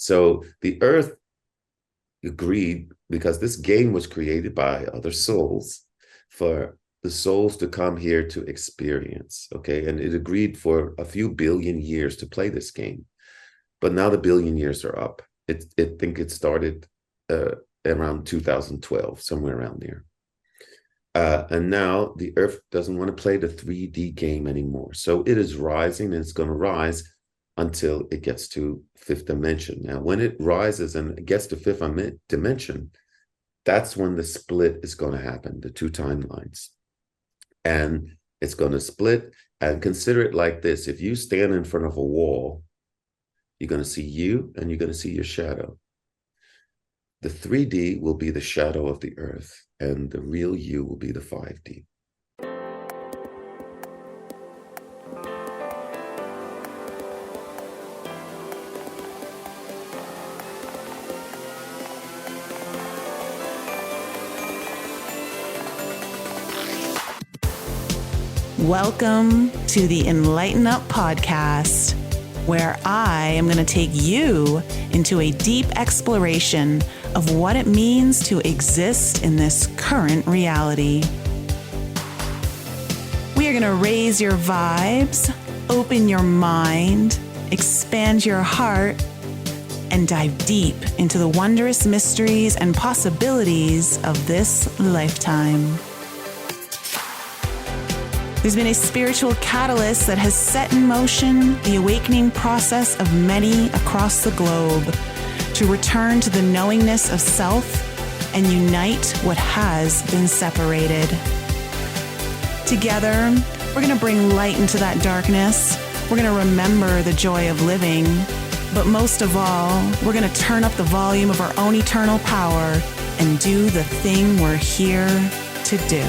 So the earth agreed, because this game was created by other souls, for the souls to come here to experience, okay? And it agreed for a few billion years to play this game. But now the billion years are up. I think it started around 2012, somewhere around there. And now the Earth doesn't want to play the 3D game anymore. So it is rising, and it's going to rise until it gets to fifth dimension. Now, when it rises and it gets to fifth dimension, that's when the split is going to happen, the two timelines. And it's going to split. And consider it like this. If you stand in front of a wall, you're going to see you, and you're going to see your shadow. The 3D will be the shadow of the Earth, and the real you will be the 5D. Welcome to the Enlighten Up podcast, where I am going to take you into a deep exploration of what it means to exist in this current reality. We are going to raise your vibes, open your mind, expand your heart, and dive deep into the wondrous mysteries and possibilities of this lifetime. There's been a spiritual catalyst that has set in motion the awakening process of many across the globe to return to the knowingness of self and unite what has been separated. Together, we're going to bring light into that darkness. We're going to remember the joy of living. But most of all, we're going to turn up the volume of our own eternal power and do the thing we're here to do.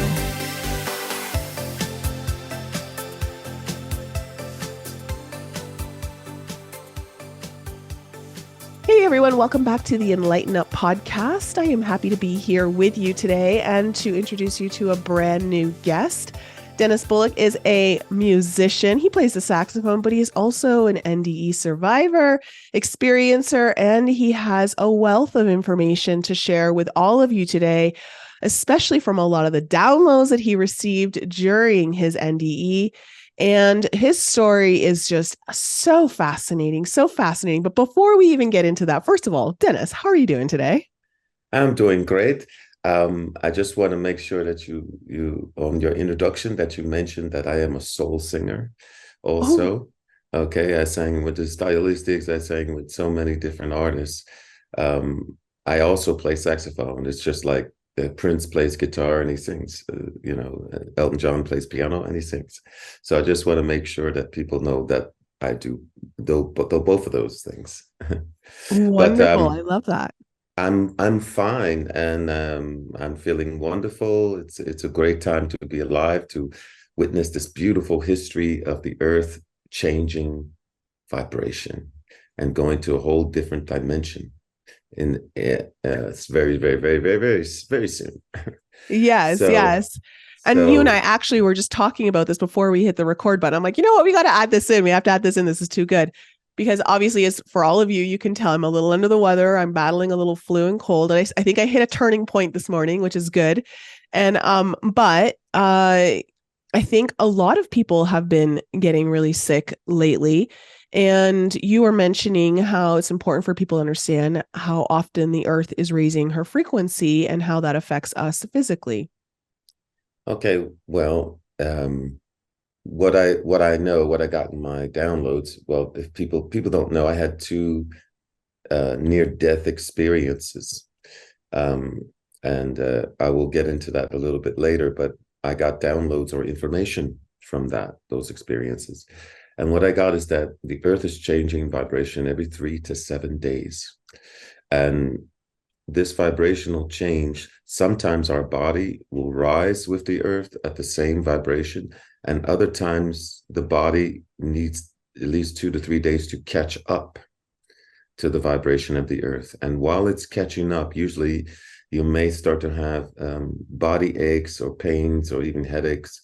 Hey everyone, welcome back to the Enlighten Up podcast. I am happy to be here with you today and to introduce you to a brand new guest. Dennis Bullock is a musician. He plays the saxophone, but he is also an NDE survivor, experiencer, and he has a wealth of information to share with all of you today, especially from a lot of the downloads that he received during his NDE. And his story is just so fascinating, so fascinating. But before we even get into that, first of all, Dennis, how are you doing today? I'm doing great. I just want to make sure that you on your introduction that you mentioned that I am a soul singer also. Oh. Okay, I sang with the Stylistics. I sang with so many different artists. I also play saxophone. It's just like Prince plays guitar and he sings, Elton John plays piano and he sings. So I just want to make sure that people know that I do both of those things. Wonderful. I love that. I'm fine, and I'm feeling wonderful. It's a great time to be alive, to witness this beautiful history of the earth changing vibration and going to a whole different dimension. It's very, very, very, very, very, very soon. Yes. And you and I actually were just talking about this before we hit the record button. I'm like, you know what? We got to add this in. We have to add this in. This is too good. Because obviously, as for all of you, you can tell I'm a little under the weather. I'm battling a little flu and cold. And I think I hit a turning point this morning, which is good. And but I think a lot of people have been getting really sick lately. And you were mentioning how it's important for people to understand how often the earth is raising her frequency and how that affects us physically. Okay, well, what I know, what I got in my downloads, well, if people don't know, I had two near-death experiences. And I will get into that a little bit later, but I got downloads or information from those experiences. And what I got is that the earth is changing vibration every 3 to 7 days. And this vibrational change, sometimes our body will rise with the earth at the same vibration. And other times the body needs at least 2 to 3 days to catch up to the vibration of the earth. And while it's catching up, usually you may start to have body aches or pains or even headaches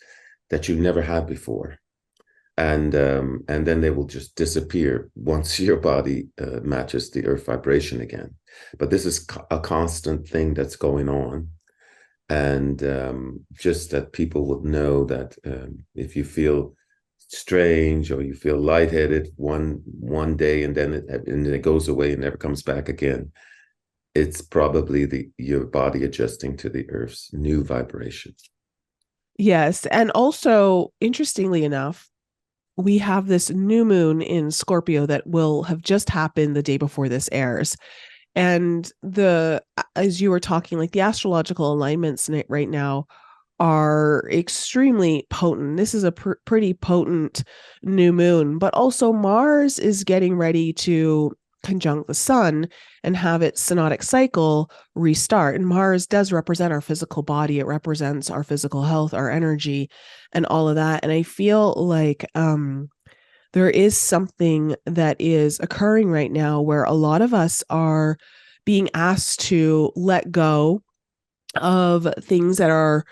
that you never had before. and then they will just disappear once your body matches the earth vibration again. But this is a constant thing that's going on, and just that people would know that if you feel strange or you feel lightheaded one day and then it goes away and never comes back again, it's probably your body adjusting to the earth's new vibration. Yes. And also, interestingly enough, we have this new moon in Scorpio that will have just happened the day before this airs. And as you were talking, like the astrological alignments right now are extremely potent. This is a pretty potent new moon, but also Mars is getting ready to conjunct the sun and have its synodic cycle restart. And Mars does represent our physical body. It represents our physical health, our energy, and all of that. And I feel like there is something that is occurring right now where a lot of us are being asked to let go of things that are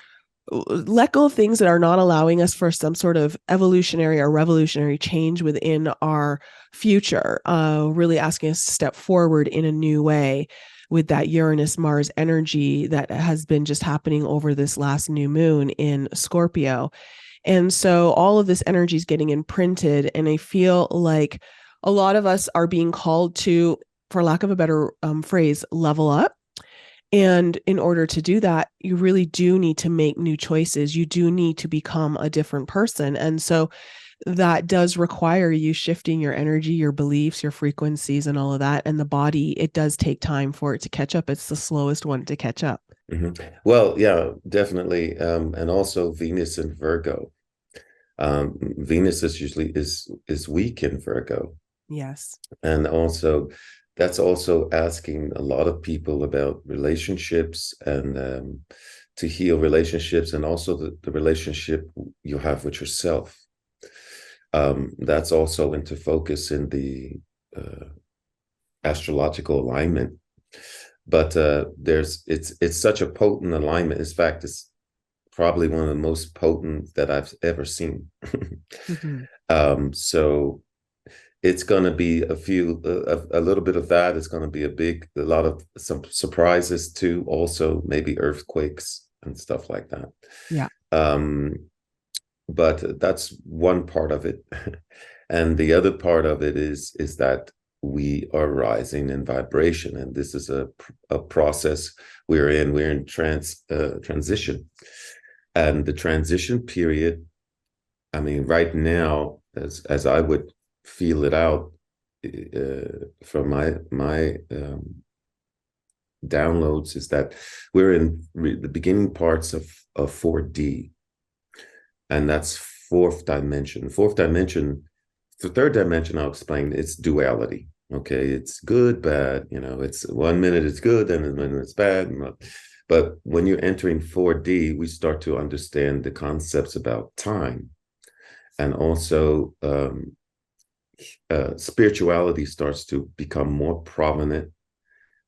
not allowing us for some sort of evolutionary or revolutionary change within our future, really asking us to step forward in a new way with that Uranus-Mars energy that has been just happening over this last new moon in Scorpio. And so all of this energy is getting imprinted, and I feel like a lot of us are being called to, for lack of a better phrase, level up. And in order to do that, you really do need to make new choices. You do need to become a different person. And so that does require you shifting your energy, your beliefs, your frequencies, and all of that. And the body, it does take time for it to catch up. It's the slowest one to catch up. Mm-hmm. Well, yeah, definitely. And also Venus in Virgo. Venus is usually is weak in Virgo. Yes. And also that's also asking a lot of people about relationships and to heal relationships, and also the relationship you have with yourself. That's also into focus in the astrological alignment. But it's such a potent alignment. In fact, it's probably one of the most potent that I've ever seen. Mm-hmm. So it's going to be a little bit of that. It's going to be a lot of some surprises too. Also, maybe earthquakes and stuff like that. Yeah. But that's one part of it. And the other part of it is that we are rising in vibration. And this is a process we're in. We're in transition. And the transition period, I mean, right now, as I would feel it out from my downloads, is that we're in the beginning parts of 4D, and that's fourth dimension. The third dimension, I'll explain, it's duality. Okay, it's good, bad. It's 1 minute it's good, and 1 minute it's bad. But when you're entering 4D, we start to understand the concepts about time, and also spirituality starts to become more prominent,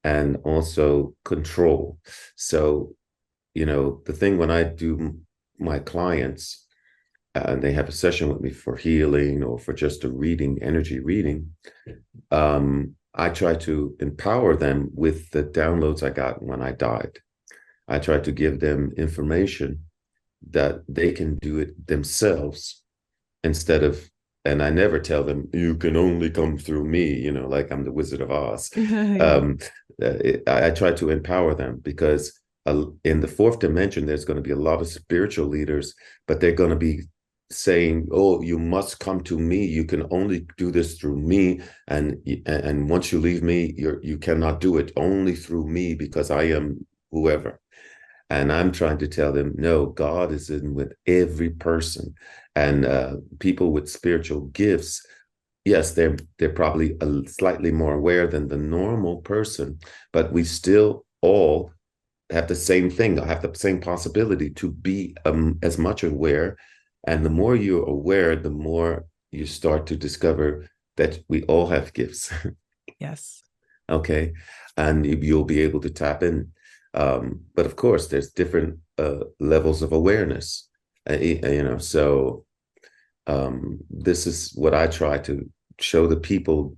and also control. So, the thing when I do my clients, and they have a session with me for healing or for just a reading, energy reading, I try to empower them with the downloads I got when I died. I try to give them information that they can do it themselves instead of, and I never tell them, you can only come through me, like I'm the Wizard of Oz. I try to empower them, because in the fourth dimension, there's going to be a lot of spiritual leaders, but they're going to be saying, oh, you must come to me. You can only do this through me. And once you leave me, you cannot do it, only through me, because I am whoever. And I'm trying to tell them, no, God is in with every person. And people with spiritual gifts, yes, they're probably slightly more aware than the normal person, but we still all have the same thing, have the same possibility to be as much aware. And the more you're aware, the more you start to discover that we all have gifts. Yes. Okay. And you'll be able to tap in. But of course, there's different levels of awareness, so This is what I try to show the people.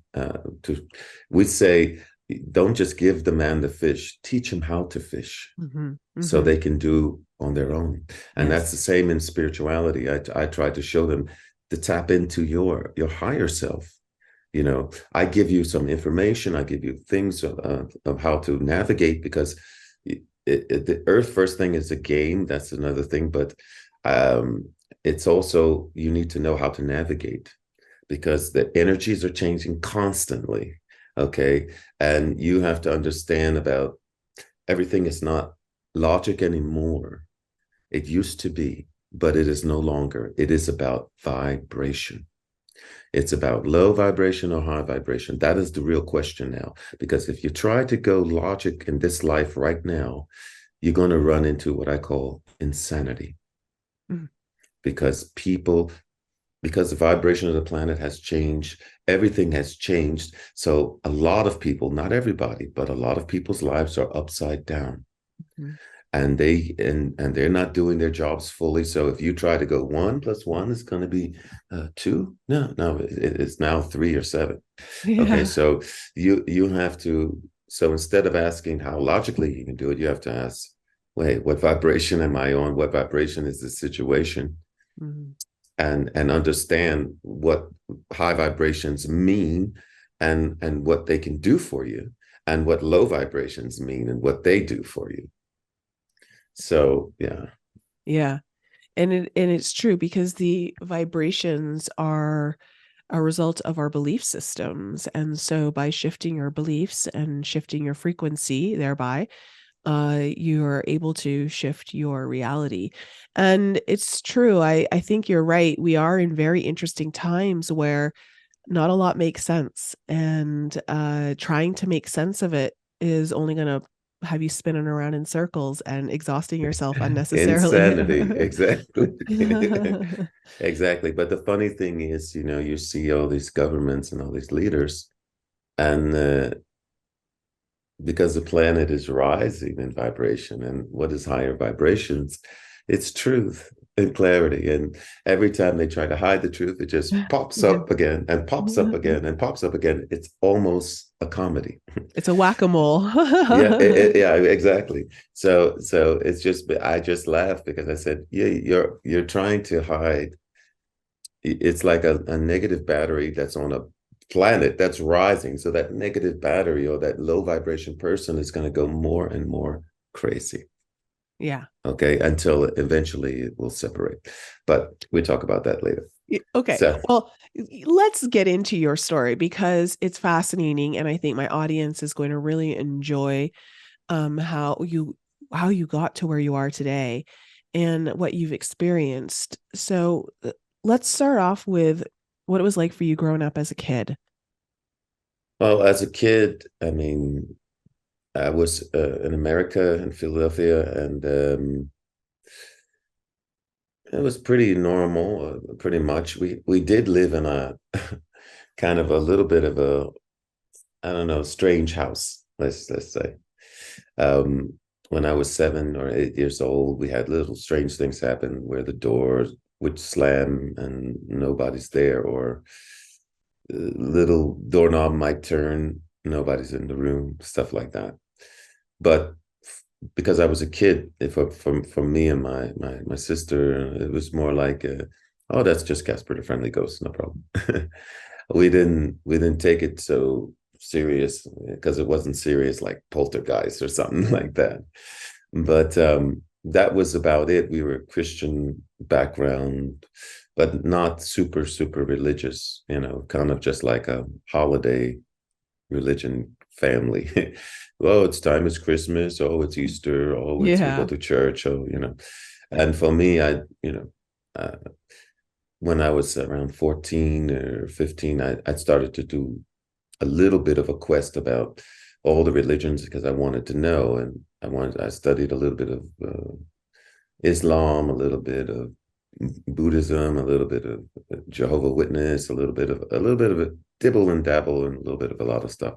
We say, don't just give the man the fish, teach him how to fish, so they can do on their own. And that's the same in spirituality. I try to show them to tap into your higher self. You know, I give you some information, I give you things of how to navigate, because the earth first thing is a game. That's another thing, but it's also, you need to know how to navigate, because the energies are changing constantly. Okay. And you have to understand about everything is not logic anymore. It used to be, but it is no longer. It is about vibration. It's about low vibration or high vibration. That is the real question now. Because if you try to go logic in this life right now, you're going to run into what I call insanity. Because the vibration of the planet has changed, everything has changed. So a lot of people, not everybody, but a lot of people's lives are upside down. And they're not doing their jobs fully. So if you try to go 1 + 1 is going to be 2. No, it's now 3 or 7. Okay, so you have to. So instead of asking how logically you can do it, you have to ask, wait, what vibration am I on? What vibration is the situation? And understand what high vibrations mean, and what they can do for you, and what low vibrations mean and what they do for you. So and it's true, because the vibrations are a result of our belief systems, and so by shifting your beliefs and shifting your frequency, thereby you are able to shift your reality. And it's true. I think you're right. We are in very interesting times where not a lot makes sense, and trying to make sense of it is only going to have you spinning around in circles and exhausting yourself unnecessarily. Insanity. Exactly. Exactly. But the funny thing is, you know, you see all these governments and all these leaders, and because the planet is rising in vibration, and what is higher vibrations? It's truth and clarity. And every time they try to hide the truth, it just pops up again and pops up again and pops up again. It's almost a comedy. It's a whack-a-mole. Yeah, exactly. So it's just, I just laughed because I said, yeah, you're trying to hide. It's like a negative battery that's on a planet that's rising. So that negative battery, or that low vibration person, is going to go more and more crazy. Yeah. Okay. Until eventually it will separate. But we talk about that later. Okay. So, well, let's get into your story, because it's fascinating, and I think my audience is going to really enjoy how you got to where you are today and what you've experienced. So let's start off with what it was like for you growing up as a kid. Well, as a kid, I mean, I was in America, in Philadelphia, and it was pretty normal, pretty much. We did live in a kind of a little bit of a, I don't know, strange house, let's say. When I was 7 or 8 years old, we had little strange things happen where the doors would slam and nobody's there, or little doorknob might turn, nobody's in the room, stuff like that. But because I was a kid, for me and my sister, it was more like, oh, that's just Casper the Friendly Ghost, no problem. we didn't take it so serious, because it wasn't serious like Poltergeist or something like that. But that was about it. We were a Christian background, but not super religious, you know, kind of just like a holiday religion family. Well, it's Christmas. Oh, it's Easter. Oh, we go to church. Oh, you know. And for me, when I was around 14 or 15, I started to do a little bit of a quest about all the religions, because I wanted to know, and I studied a little bit of Islam, a little bit of Buddhism, a little bit of Jehovah's Witness, a little bit of a dibble and dabble, and a little bit of a lot of stuff.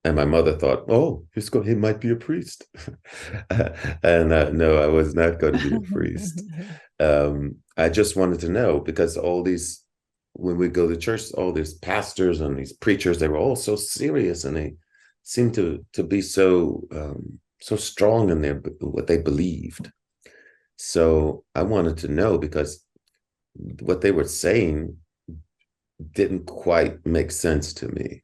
And my mother thought, oh, he might be a priest. And no, I was not going to be a priest. I just wanted to know, because all these, when we go to church, all these pastors and these preachers, they were all so serious, and they seemed to be so so strong in their what they believed. So I wanted to know, because what they were saying didn't quite make sense to me.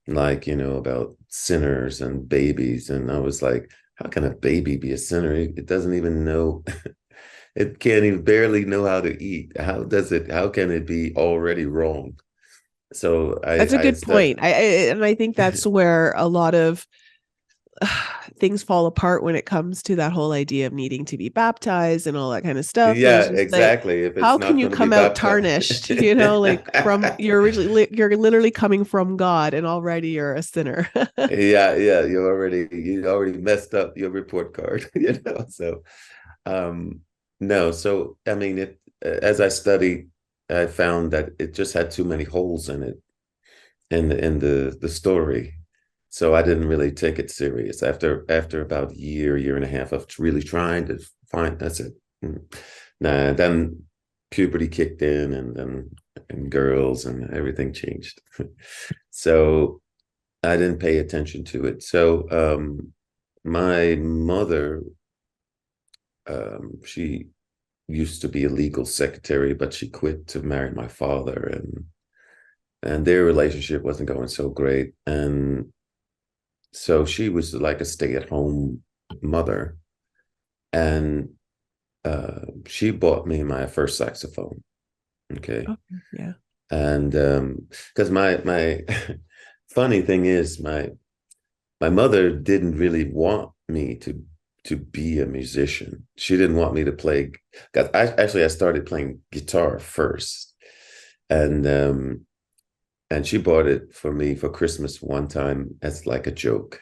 Like, about sinners and babies. And I was like, how can a baby be a sinner? It doesn't even know. It can't even barely know how to eat. How can it be already wrong? So That's a good point. I think that's where a lot of things fall apart when it comes to that whole idea of needing to be baptized and all that kind of stuff. Yeah, It's just like, exactly. If it's how not can you going to be come out baptized. tarnished? Like from you're literally coming from God, and already you're a sinner. Yeah, you already messed up your report card. So um no, so I mean, as I studied, I found that it just had too many holes in it, in the story. So I didn't really take it serious after about a year and a half of really trying to find. That's it. Nah, then puberty kicked in, and girls, and everything changed. So I didn't pay attention to it. So my mother, she used to be a legal secretary, but she quit to marry my father, and their relationship wasn't going so great. And so she was like a stay-at-home mother, and she bought me my first saxophone. Okay. Oh, yeah. And because my funny thing is, my mother didn't really want me to be a musician. She didn't want me to play, because I started playing guitar first, and she bought it for me for Christmas one time as like a joke.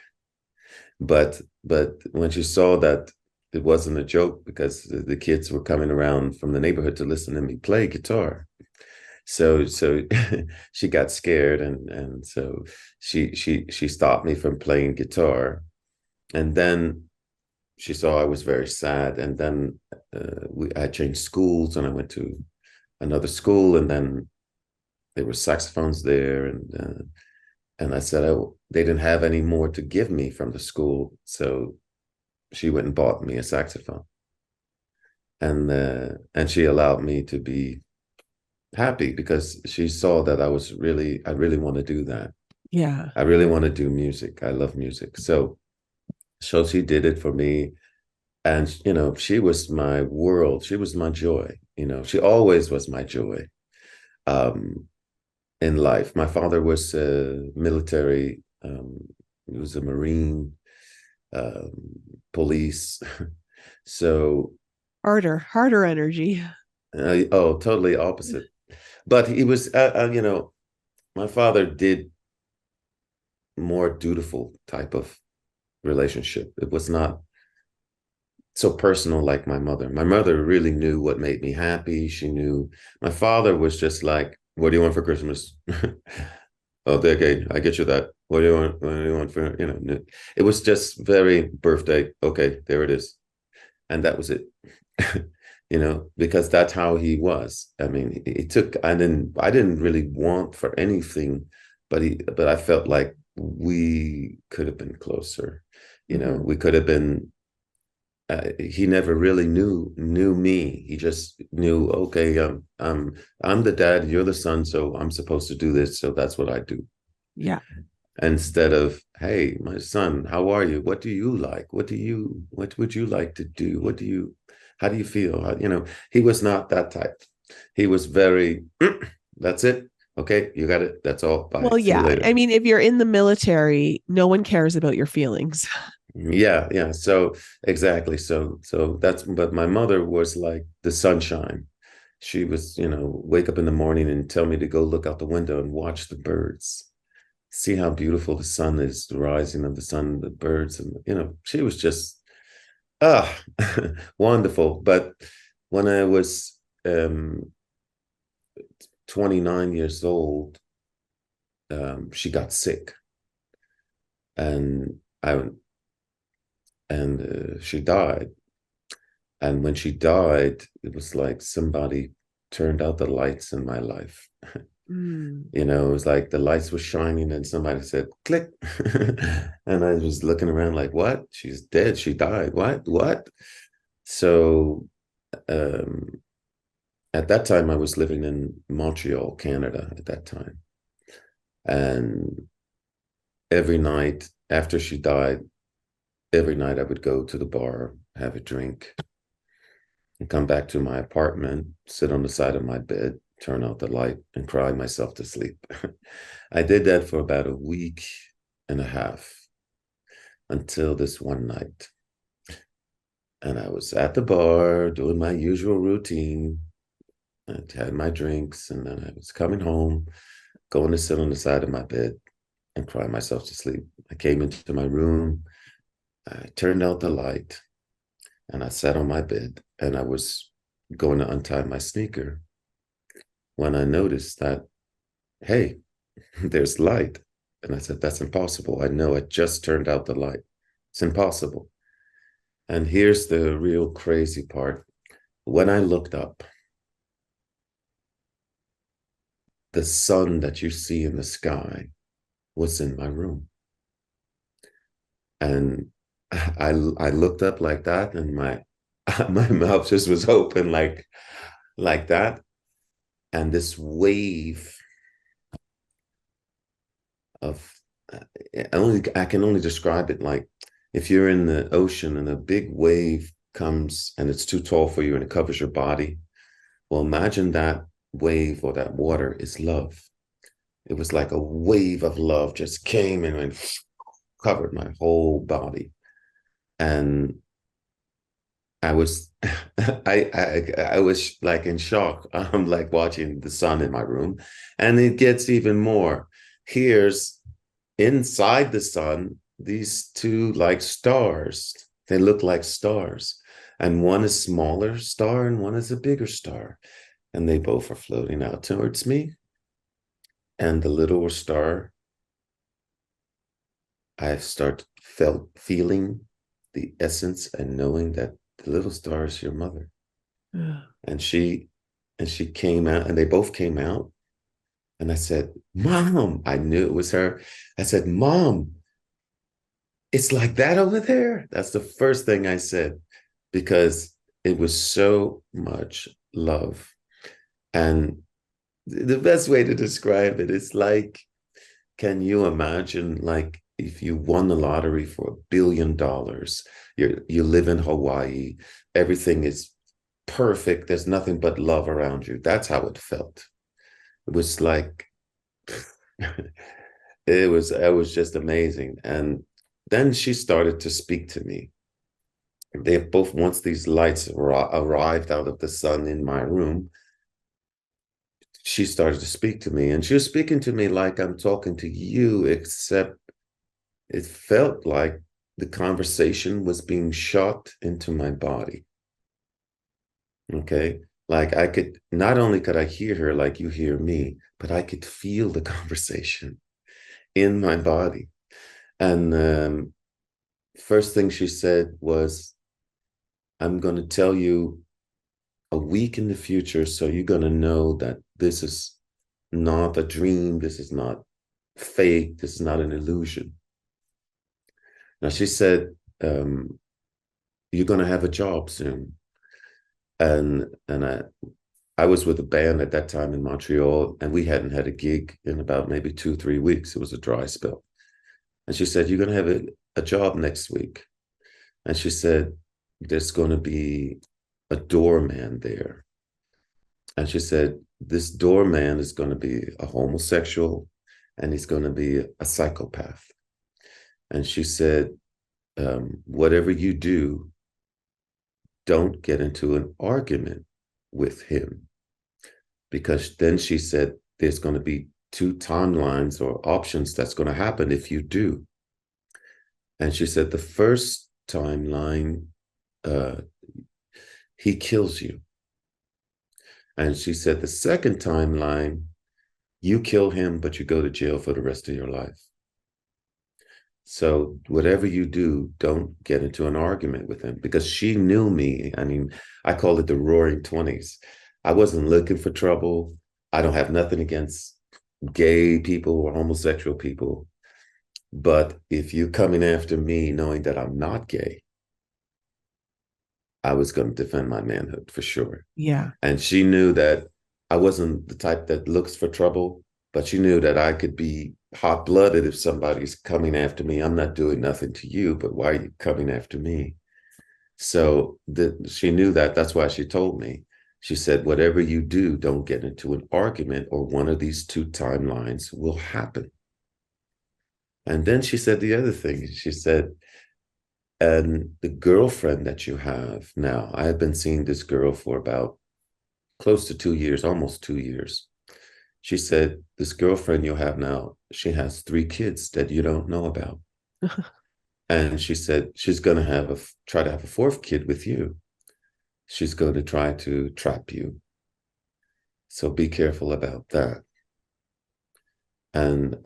But when she saw that it wasn't a joke, because the kids were coming around from the neighborhood to listen to me play guitar, so she got scared, and so she stopped me from playing guitar. And then she saw I was very sad, and then I changed schools, and I went to another school, and then there were saxophones there, and I said, oh, they didn't have any more to give me from the school, so she went and bought me a saxophone, and she allowed me to be happy, because she saw that I really want to do that. Yeah. I really want to do music. I love music. So she did it for me. And, she was my world. She was my joy. She always was my joy in life. My father was military. He was a Marine, police. So Harder energy. oh, totally opposite. But he was, my father did more dutiful type of relationship. It was not so personal like my mother. My mother really knew what made me happy. She knew. My father was just like, what do you want for Christmas? Oh, okay, I get you that. What do you want? What do you want for, it was just very birthday. Okay, there it is. And that was it. Because that's how he was. I mean, I didn't really want for anything, but I felt like we could have been closer. We could have been. He never really knew me. He just knew, okay, I'm the dad, you're the son, so I'm supposed to do this, so that's what I do. Yeah. Instead of, hey, my son, how are you? What do you like? What would you like to do? How do you feel? He was not that type. He was very, that's it. Okay, you got it. That's all. Bye. Well, yeah. I mean, if you're in the military, no one cares about your feelings. Yeah. So exactly. So but my mother was like the sunshine. She was, wake up in the morning and tell me to go look out the window and watch the birds, see how beautiful the sun is, the rising of the sun, the birds, and she was just wonderful. But when I was 29 years old, she got sick. And she died. And when she died, it was like somebody turned out the lights in my life. You know, it was like the lights were shining and somebody said, click. And I was looking around like, what? She's dead. She died. What? So at that time, I was living in Montreal, Canada at that time. And every night after she died, every night I would go to the bar, have a drink, and come back to my apartment, sit on the side of my bed, turn out the light, and cry myself to sleep. I did that for about a week and a half until this one night. And I was at the bar doing my usual routine. I had my drinks, and then I was coming home, going to sit on the side of my bed and cry myself to sleep. I came into my room, I turned out the light, and I sat on my bed, and I was going to untie my sneaker when I noticed that, hey, there's light. And I said, that's impossible. I know I just turned out the light. It's impossible. And here's the real crazy part. When I looked up, the sun that you see in the sky was in my room. And I looked up like that, and my mouth just was open like that. And this wave of, I can only describe it like if you're in the ocean and a big wave comes and it's too tall for you and it covers your body. Well, imagine that wave or that water is love. It was like a wave of love just came and covered my whole body. And I was I was like in shock. I'm like watching the sun in my room, and it gets even more. Here's inside the sun, these two like stars. They look like stars, and one is smaller star and one is a bigger star, and they both are floating out towards me. And the littler star, I feeling the essence and knowing that the little star is your mother. Yeah. And she came out, and they both came out. And I said, Mom, I knew it was her. I said, Mom, it's like that over there. That's the first thing I said, because it was so much love. And the best way to describe it is like, can you imagine, like, if you won the lottery for $1 billion, you live in Hawaii, everything is perfect, there's nothing but love around you. That's how it felt. It was like, it was just amazing. And then she started to speak to me. They both, once these lights arrived out of the sun in my room, she started to speak to me, and she was speaking to me like I'm talking to you, except it felt like the conversation was being shot into my body. Okay. Like I could, not only could I hear her like you hear me, but I could feel the conversation in my body. And first thing she said was, I'm going to tell you a week in the future, so you're going to know that this is not a dream, this is not fake, this is not an illusion. Now, she said, you're going to have a job soon. And I was with a band at that time in Montreal, and we hadn't had a gig in about maybe 2-3 weeks. It was a dry spell. And she said, you're going to have a job next week. And she said, there's going to be a doorman there. And she said, this doorman is going to be a homosexual, and he's going to be a psychopath. And she said, whatever you do, don't get into an argument with him. Because then she said, there's going to be 2 timelines or options that's going to happen if you do. And she said, the first timeline, he kills you. And she said, the second timeline, you kill him, but you go to jail for the rest of your life. So whatever you do, don't get into an argument with him, because she knew me. I mean, I call it the roaring 20s. I wasn't looking for trouble. I don't have nothing against gay people or homosexual people. But if you're coming after me knowing that I'm not gay, I was going to defend my manhood for sure. Yeah. And she knew that I wasn't the type that looks for trouble, but she knew that I could be hot-blooded if somebody's coming after me. I'm not doing nothing to you, but why are you coming after me? So she knew that. That's why she told me. She said, whatever you do, don't get into an argument, or one of these two timelines will happen. And then she said the other thing. She said, and the girlfriend that you have now, I have been seeing this girl for about close to 2 years, almost 2 years. She said, this girlfriend you have now, she has 3 kids that you don't know about. And she said, she's going to try to have a 4th kid with you. She's going to try to trap you. So be careful about that. And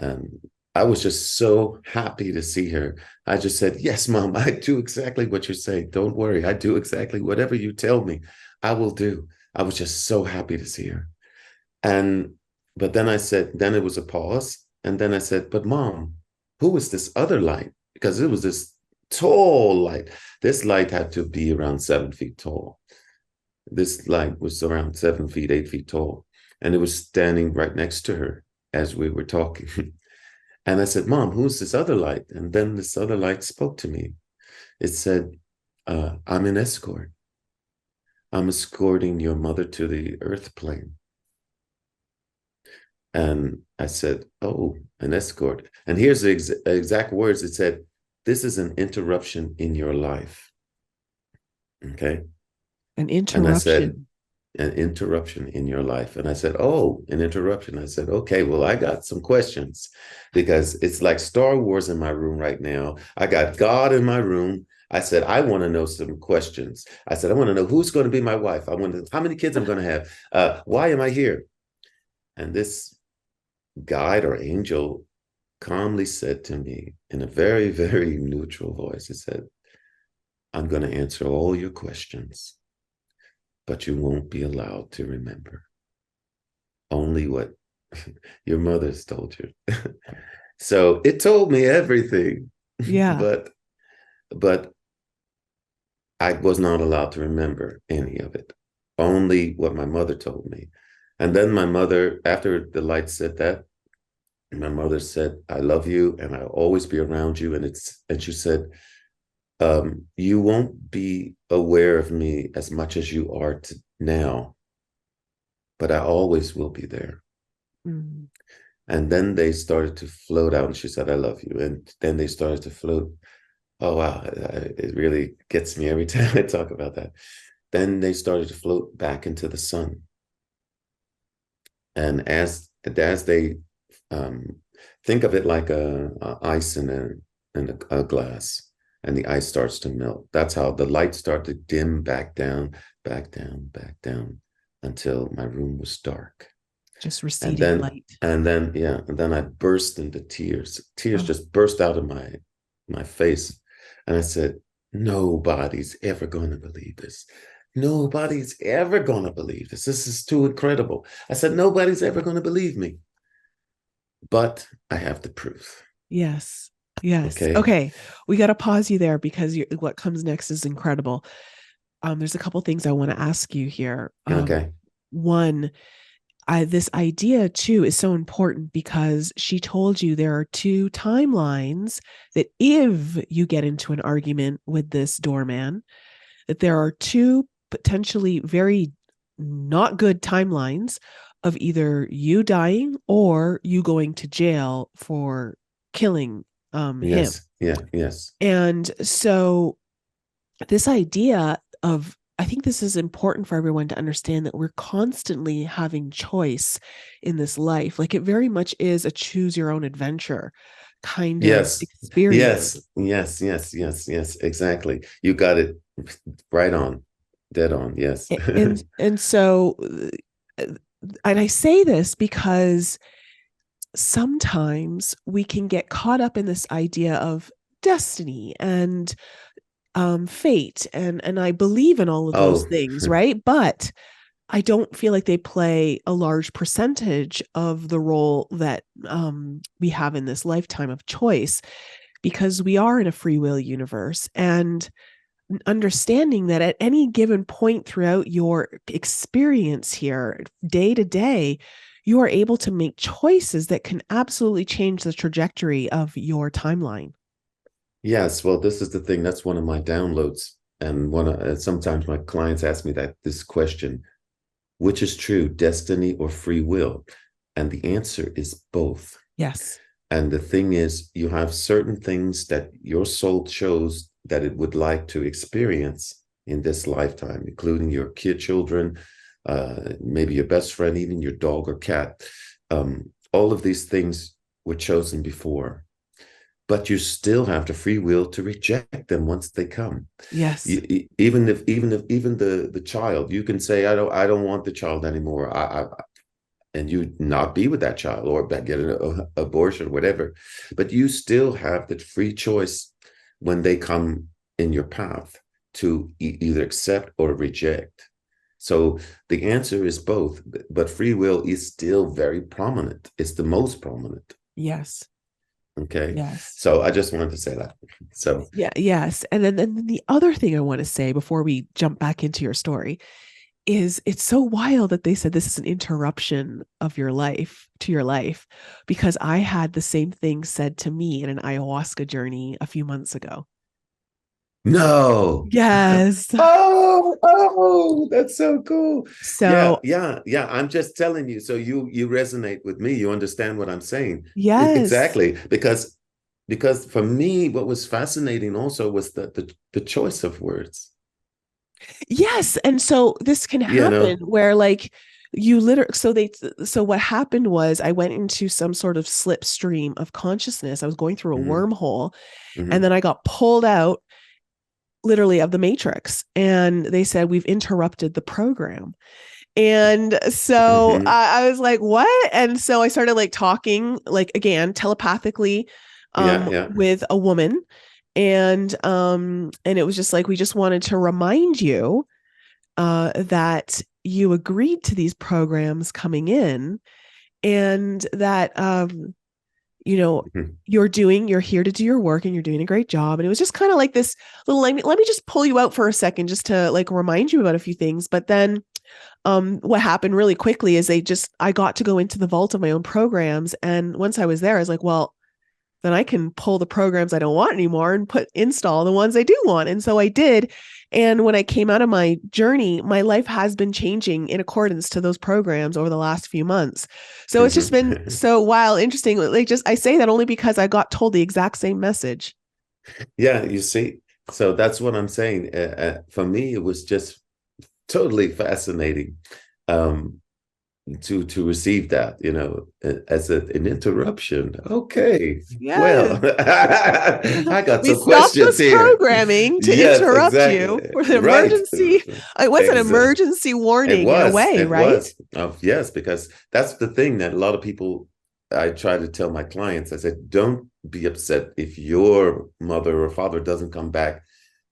I was just so happy to see her. I just said, yes, Mom, I do exactly what you're saying. Don't worry. I do exactly whatever you tell me, I will do. I was just so happy to see her. But then I said, then it was a pause. And then I said, but Mom, who is this other light? Because it was this tall light. This light had to be around 7 feet tall. This light was around 7 feet, 8 feet tall. And it was standing right next to her as we were talking. And I said, Mom, who's this other light? And then this other light spoke to me. It said, I'm an escort. I'm escorting your mother to the earth plane. And I said, oh, an escort. And here's the exact words. It said, this is an interruption in your life. Okay. An interruption. And I said, an interruption in your life. And I said, oh, an interruption. I said, okay, well, I got some questions, because it's like Star Wars in my room right now. I got God in my room. I said, I want to know some questions. I said, I want to know who's going to be my wife. I want to know how many kids I'm going to have. Why am I here? And this guide or angel calmly said to me in a very, very neutral voice, he said, I'm going to answer all your questions, but you won't be allowed to remember only what your mother's told you. So it told me everything. Yeah. But I was not allowed to remember any of it, only what my mother told me. And then my mother, after the light said that, my mother said, I love you and I'll always be around you. And she said, you won't be aware of me as much as you are now, but I always will be there. Mm-hmm. And then they started to float out, and she said, I love you. And then they started to float. Oh, wow. It really gets me every time I talk about that. Then they started to float back into the sun. And as they think of it like ice in a glass, and the ice starts to melt. That's how the light started to dim back down, until my room was dark. Just receding light. And then I burst into tears. Tears just burst out of my face. And I said, nobody's ever going to believe this. Nobody's ever going to believe this. This is too incredible. I said, nobody's ever going to believe me. But I have the proof. Yes. Okay. We got to pause you there, because what comes next is incredible. There's a couple things I want to ask you here. Okay. One, this idea too is so important, because she told you there are 2 timelines that if you get into an argument with this doorman, that there are 2 potentially very not good timelines of either you dying or you going to jail for killing him. Yes. And so this idea of, I think this is important for everyone to understand, that we're constantly having choice in this life. Like, it very much is a choose your own adventure kind of experience. Yes, exactly. You got it right on, dead on. Yes. And so, and I say this because sometimes we can get caught up in this idea of destiny and fate, and I believe in all of those things, right? But I don't feel like they play a large percentage of the role that we have in this lifetime of choice, because we are in a free will universe, and understanding that at any given point throughout your experience here, day to day, you are able to make choices that can absolutely change the trajectory of your timeline. Yes, well, this is the thing. That's one of my downloads, and sometimes my clients ask me this question: which is true, destiny or free will? And the answer is both. Yes. And the thing is, you have certain things that your soul chose that it would like to experience in this lifetime, including your children, maybe your best friend, even your dog or cat. All of these things were chosen before, but you still have the free will to reject them once they come. Yes. Even the child, you can say, I don't want the child anymore. And you not be with that child, or get an abortion, or whatever. But you still have the free choice when they come in your path to either accept or reject. So the answer is both, but free will is still very prominent. It's the most prominent. Yes. Okay. Yes. So I just wanted to say that. So yeah. Yes. And then the other thing I want to say before we jump back into your story is, it's so wild that they said this is an interruption of your life, because I had the same thing said to me in an ayahuasca journey a few months ago. No. Yes. Oh, that's so cool. So yeah. I'm just telling you. So you resonate with me. You understand what I'm saying. Yes. Exactly. Because for me, what was fascinating also was the choice of words. Yes. And so this can happen where like you literally, so what happened was I went into some sort of slipstream of consciousness. I was going through a wormhole, and then I got pulled out literally of the matrix, and they said, we've interrupted the program. And so I was like, what? And so I started like talking, like, again, telepathically with a woman. And it was just like, we just wanted to remind you that you agreed to these programs coming in, and that you're here to do your work, and you're doing a great job. And it was just kind of like this little, let me just pull you out for a second just to like remind you about a few things. But then what happened really quickly is I got to go into the vault of my own programs. And once I was there, I was like, well, then I can pull the programs I don't want anymore and install the ones I do want. And so I did. And when I came out of my journey, my life has been changing in accordance to those programs over the last few months. So it's just been so wild, interesting. Like, I say that only because I got told the exact same message. Yeah, you see, so that's what I'm saying. For me, it was just totally fascinating. To receive that, as an interruption. Okay. Yes. Well, I got some questions here. Programming to interrupt you for the emergency. It was an emergency warning in a way, right? Yes, because that's the thing that a lot of people, I try to tell my clients, I said, don't be upset if your mother or father doesn't come back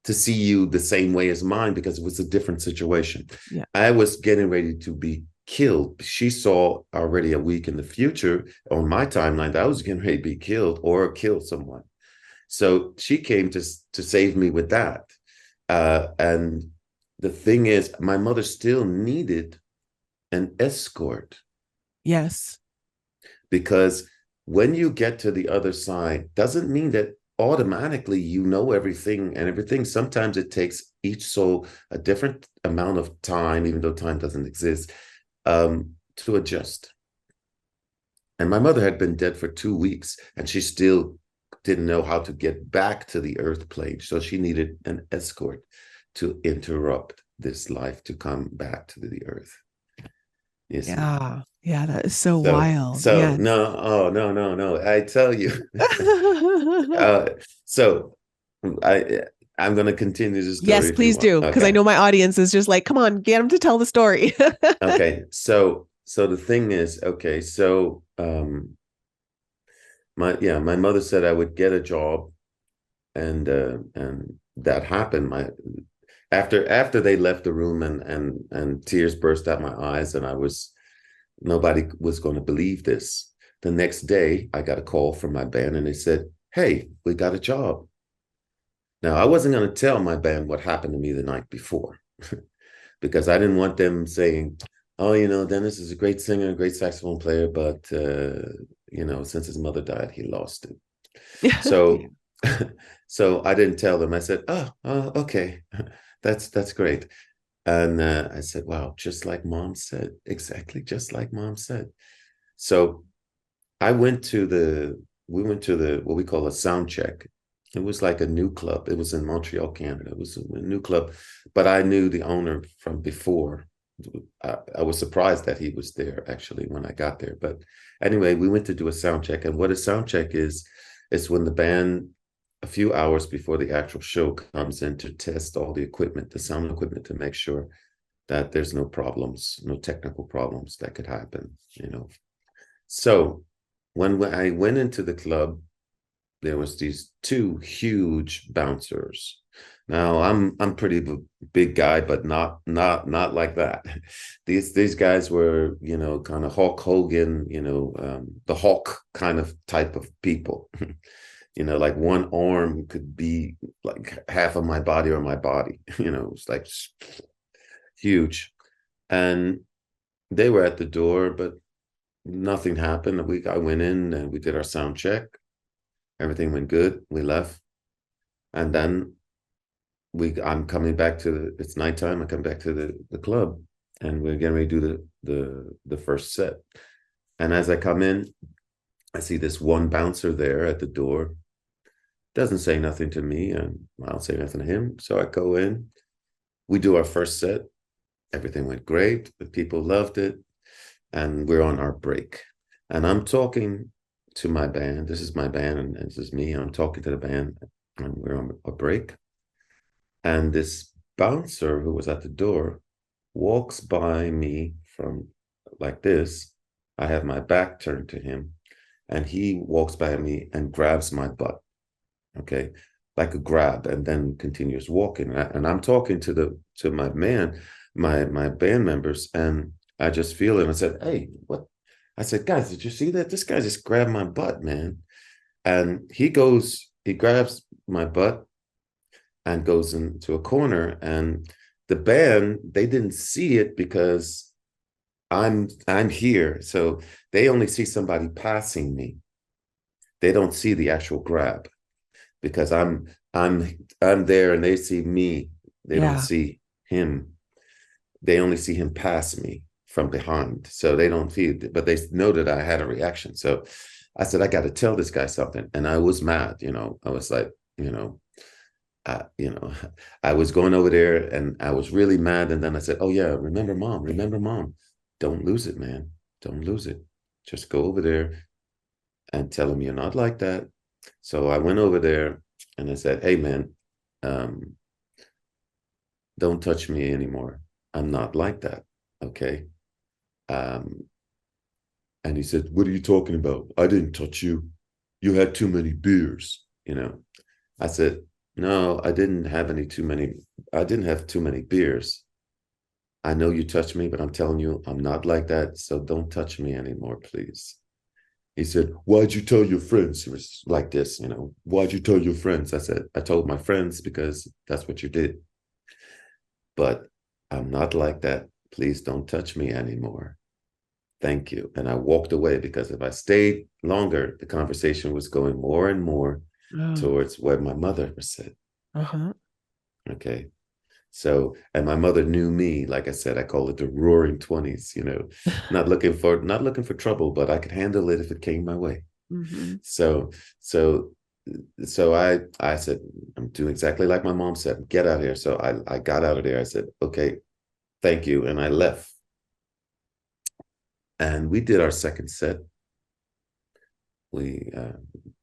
to see you the same way as mine, because it was a different situation. Yeah. I was getting ready to be killed. She saw already a week in the future on my timeline that I was getting ready to be killed or kill someone. So she came to save me with that. And the thing is, my mother still needed an escort. Yes. Because when you get to the other side, doesn't mean that automatically you know everything and everything. Sometimes it takes each soul a different amount of time, even though time doesn't exist, to adjust. And my mother had been dead for 2 weeks, and she still didn't know how to get back to the earth plane. So she needed an escort to interrupt this life to come back to the earth. Yeah. Yeah, that is so wild. So yes. No. I tell you. I'm going to continue this story. Yes, please do. Because I know my audience is just like, come on, get them to tell the story. Okay. So the thing is, my mother said I would get a job, and that happened. After they left the room, and tears burst out my eyes, and nobody was going to believe this. The next day, I got a call from my band, and they said, "Hey, we got a job." Now, I wasn't going to tell my band what happened to me the night before because I didn't want them saying, "Oh, Dennis is a great singer, a great saxophone player, but since his mother died, he lost it." So, so I didn't tell them. I said, "Oh, okay, that's great." And I said, "Wow, just like Mom said, exactly just like Mom said." So we went to the what we call a sound check. It was like a new club. It was in Montreal, Canada. It was a new club, but I knew the owner from before. I was surprised that he was there actually when I got there. But anyway, we went to do a sound check. And what a sound check is when the band, a few hours before the actual show, comes in to test all the equipment, the sound equipment, to make sure that there's no problems, no technical problems that could happen, So when I went into the club, there was these two huge bouncers. Now I'm pretty big guy, but not like that. These guys were, kind of Hulk Hogan, the Hulk kind of type of people. Like one arm could be like half of my body or my body. It's like huge. And they were at the door, but nothing happened. I went in and we did our sound check. Everything went good. We left. And then I'm coming back it's nighttime. I come back to the club, and we're getting ready to do the first set. And as I come in, I see this one bouncer there at the door. Doesn't say nothing to me, and I don't say nothing to him. So I go in. We do our first set. Everything went great. The people loved it. And we're on our break. And I'm talking to my band. This is my band, and this is me. I'm talking to the band, and we're on a break. And this bouncer who was at the door walks by me from like this. I have my back turned to him, and he walks by me and grabs my butt, okay, like a grab, and then continues walking. And I'm talking to my band members, and I just feel it. And I said, "Hey, what?" I said, "Guys, did you see that? This guy just grabbed my butt, man." And he grabs my butt and goes into a corner. And the band, they didn't see it because I'm here. So they only see somebody passing me. They don't see the actual grab because I'm there and they see me. They don't see him. They only see him pass me from behind. So they don't see it, but they know that I had a reaction. So I said, "I got to tell this guy something." And I was mad, I was like, I was going over there and I was really mad. And then I said, "Oh yeah, remember mom, don't lose it, man. Don't lose it. Just go over there and tell him you're not like that." So I went over there and I said, "Hey man, don't touch me anymore. I'm not like that. Okay." And he said, "What are you talking about? I didn't touch you. You had too many beers." I said, "No, I didn't have too many beers. I know you touched me, but I'm telling you, I'm not like that. So don't touch me anymore, please." He said, "Why'd you tell your friends?" It was like this, "Why'd you tell your friends?" I said, "I told my friends because that's what you did. But I'm not like that. Please don't touch me anymore. Thank you." And I walked away because if I stayed longer, the conversation was going more and more towards what my mother said. Okay. So, and my mother knew me. Like I said, I call it the roaring 20s, not looking for trouble, but I could handle it if it came my way. So I said, "I'm doing exactly like my mom said, get out of here." So I got out of there. I said, "Okay, thank you." And I left. And we did our second set.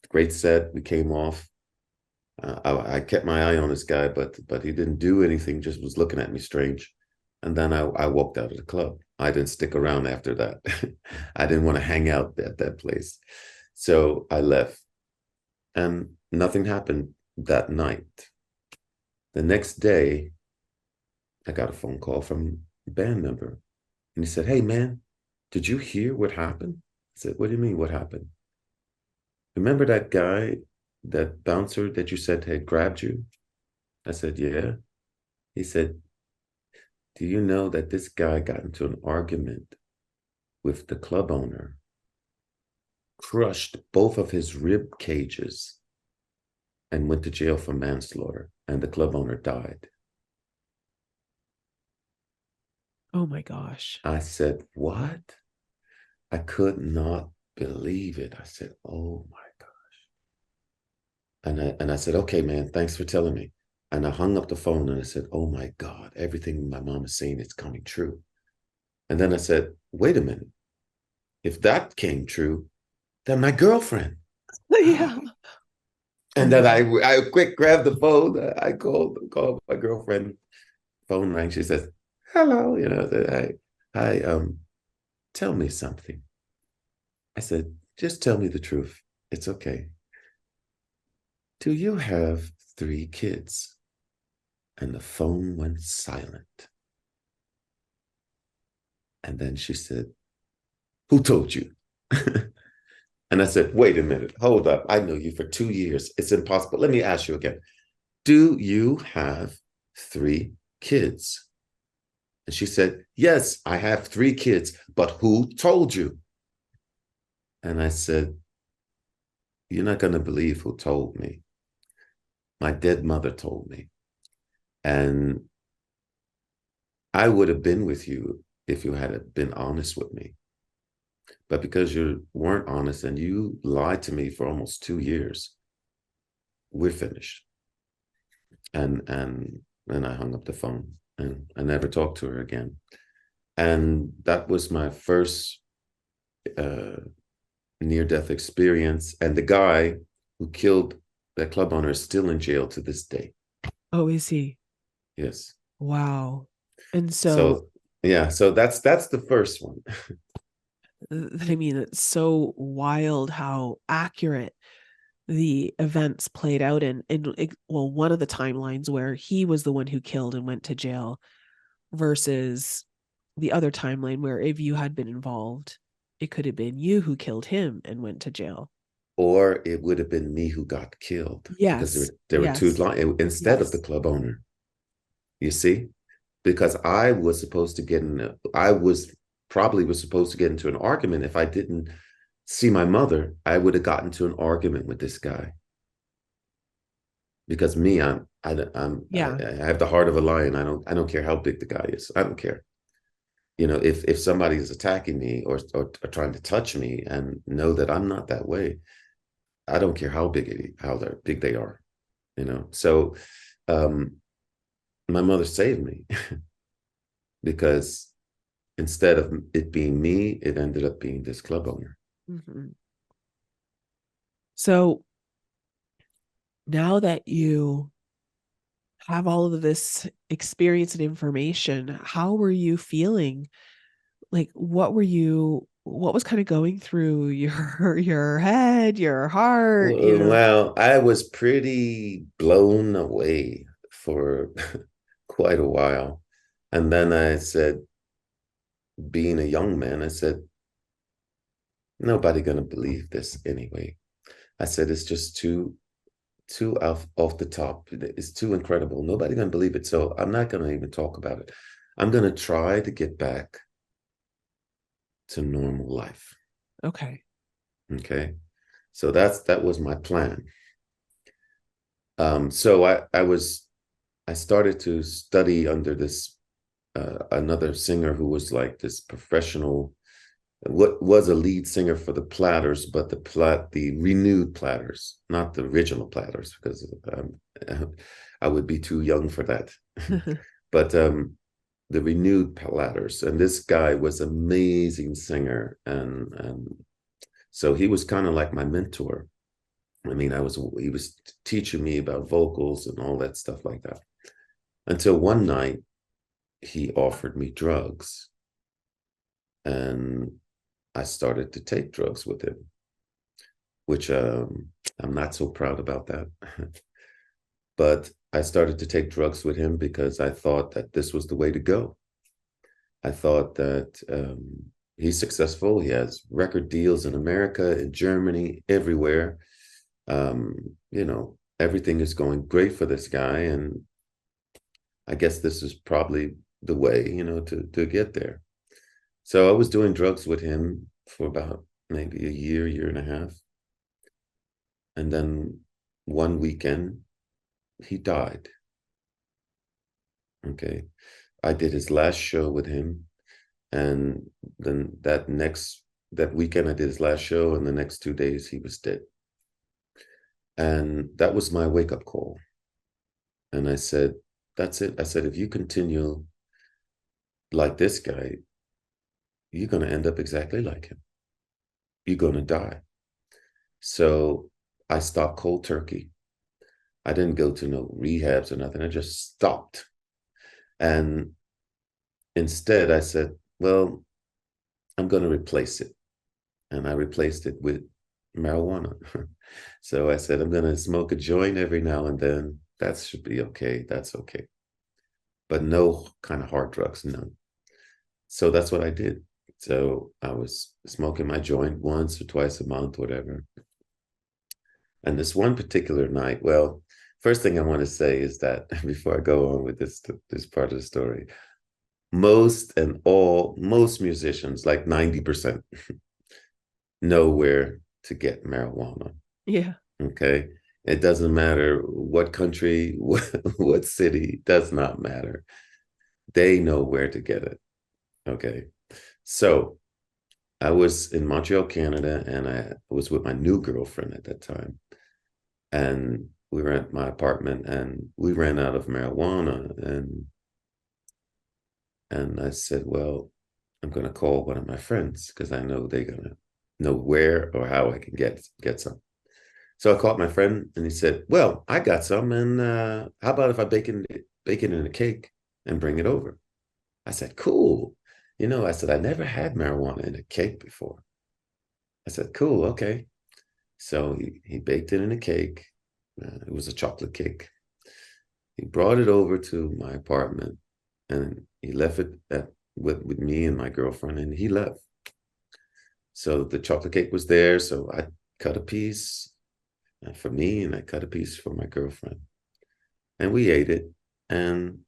Great set. We came off. I kept my eye on this guy, but he didn't do anything, just was looking at me strange. And then I walked out of the club. I didn't stick around after that. I didn't want to hang out at that place. So I left, and nothing happened that night. The next day, I got a phone call from a band member, and he said, "Hey, man, did you hear what happened?" I said, "What do you mean, what happened? Remember that guy, that bouncer that you said had grabbed you?" I said, "Yeah." He said, "Do you know that this guy got into an argument with the club owner, crushed both of his rib cages, and went to jail for manslaughter, and the club owner died?" Oh my gosh. I said, "What?" I could not believe it. I said, "Oh my God." And I said, "Okay, man, thanks for telling me." And I hung up the phone and I said, "Oh my God, everything my mom is saying is coming true." And then I said, "Wait a minute. If that came true, then my girlfriend." Yeah. And then I quick grabbed the phone. I called my girlfriend. Phone rang. She says, "Hello." I said, "Hi, tell me something." I said, "Just tell me the truth. It's okay. Do you have 3 kids?" And the phone went silent. And then she said, "Who told you?" And I said, "Wait a minute. Hold up. I know you for 2 years. It's impossible. Let me ask you again. Do you have 3 kids?" And she said, "Yes, I have 3 kids, but who told you?" And I said, "You're not going to believe who told me. My dead mother told me. And I would have been with you if you had been honest with me. But because you weren't honest and you lied to me for almost 2 years, we're finished." And I hung up the phone, and I never talked to her again. And that was my first near-death experience. And the guy who killed that club owner is still in jail to this day. Oh, is he? Yes. Wow. And So yeah, so that's the first one. I mean, it's so wild how accurate the events played out well, one of the timelines where he was the one who killed and went to jail versus the other timeline where if you had been involved, it could have been you who killed him and went to jail. Or it would have been me who got killed. Yes. Because there were 2 lines instead of the club owner. You see? Because I was supposed to get in, I was supposed to get into an argument. If I didn't see my mother, I would have gotten into an argument with this guy. Because me, I have the heart of a lion. I don't care how big the guy is. I don't care. If somebody is attacking me or trying to touch me, and know that I'm not that way, I don't care how big they are. So my mother saved me. Because instead of it being me, it ended up being this club owner. Mm-hmm. So now that you have all of this experience and information, how were you feeling? Like, what was kind of going through your head, your heart? Well, I was pretty blown away for quite a while. And then I said, being a young man, I said, nobody gonna believe this anyway. I said, it's just too off the top. It's too incredible. Nobody gonna believe it. So I'm not gonna even talk about it. I'm gonna try to get back to normal life. Okay. So that was my plan. So I started to study under this another singer who was like this professional, what was a lead singer for the Platters, but the renewed Platters, not the original Platters, because I would be too young for that. But the renewed Platters, and this guy was an amazing singer, and so he was kind of like my mentor. I mean, he was teaching me about vocals and all that stuff like that. Until one night, he offered me drugs, and I started to take drugs with him. which I'm not so proud about that. But I started to take drugs with him because I thought that this was the way to go. I thought that he's successful. He has record deals in America, in Germany, everywhere. Everything is going great for this guy. And I guess this is probably the way, to get there. So I was doing drugs with him for about maybe a year and a half. And then one weekend, he died. Okay. I did his last show with him. And then that weekend I did his last show, and the next 2 days he was dead. And that was my wake-up call. And I said, that's it. I said, if you continue like this guy, you're going to end up exactly like him. You're going to die. So I stopped cold turkey. I didn't go to no rehabs or nothing. I just stopped. And instead I said, well, I'm going to replace it. And I replaced it with marijuana. So I said, I'm going to smoke a joint every now and then. That should be okay. That's okay. But no kind of hard drugs, none. So that's what I did. So I was smoking my joint once or twice a month, whatever. And this one particular night, well, first thing I want to say is that before I go on with this part of the story, most musicians, like 90%, know where to get marijuana. Yeah. Okay. It doesn't matter what country, what city, does not matter. They know where to get it. Okay. So I was in Montreal, Canada, and I was with my new girlfriend at that time. And we were at my apartment and we ran out of marijuana. And I said, well, I'm going to call one of my friends because I know they're going to know where or how I can get some. So I called my friend and he said, well, I got some. And how about if I bake it in a cake and bring it over? I said, cool. I said, I never had marijuana in a cake before. I said, cool. Okay. So he baked it in a cake. It was a chocolate cake. He brought it over to my apartment and he left it with me and my girlfriend, and he left. So the chocolate cake was there. So I cut a piece for me and I cut a piece for my girlfriend. And we ate it. And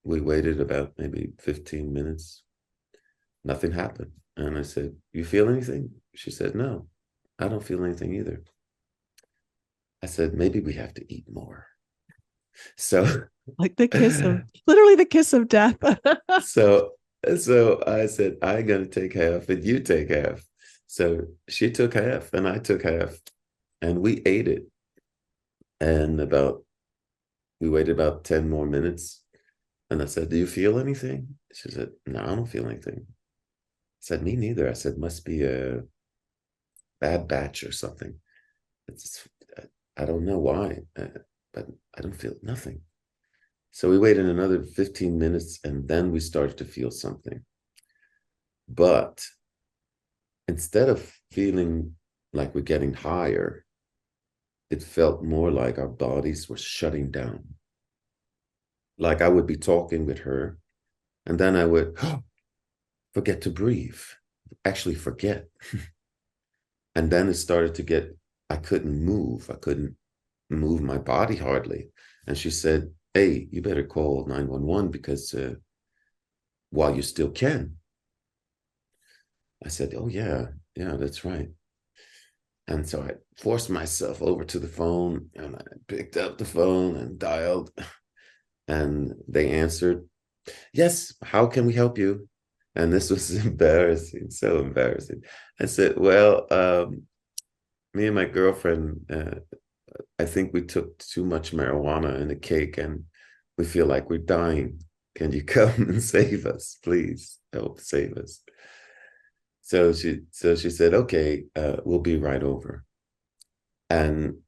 we waited about maybe 15 minutes. Nothing happened. And I said, you feel anything? She said, no, I don't feel anything either. I said, maybe we have to eat more. So like literally the kiss of death. So I said, I'm going to take half and you take half. So she took half and I took half and we ate it. And we waited about 10 more minutes. And I said, do you feel anything? She said, no, I don't feel anything. I said, me neither. I said, must be a bad batch or something. I don't know why, but I don't feel nothing. So we waited another 15 minutes and then we started to feel something. But instead of feeling like we're getting higher, it felt more like our bodies were shutting down. Like I would be talking with her and then I would forget to breathe, actually forget. And then it started to I couldn't move. I couldn't move my body hardly. And she said, hey, you better call 911 because while you still can. I said, oh, yeah, that's right. And so I forced myself over to the phone and I picked up the phone and dialed. And they answered, yes, how can we help you? And this was embarrassing, so embarrassing. I said, well, me and my girlfriend, I think we took too much marijuana in the cake and we feel like we're dying. Can you come and save us, please? Help save us. So she said, okay, we'll be right over. And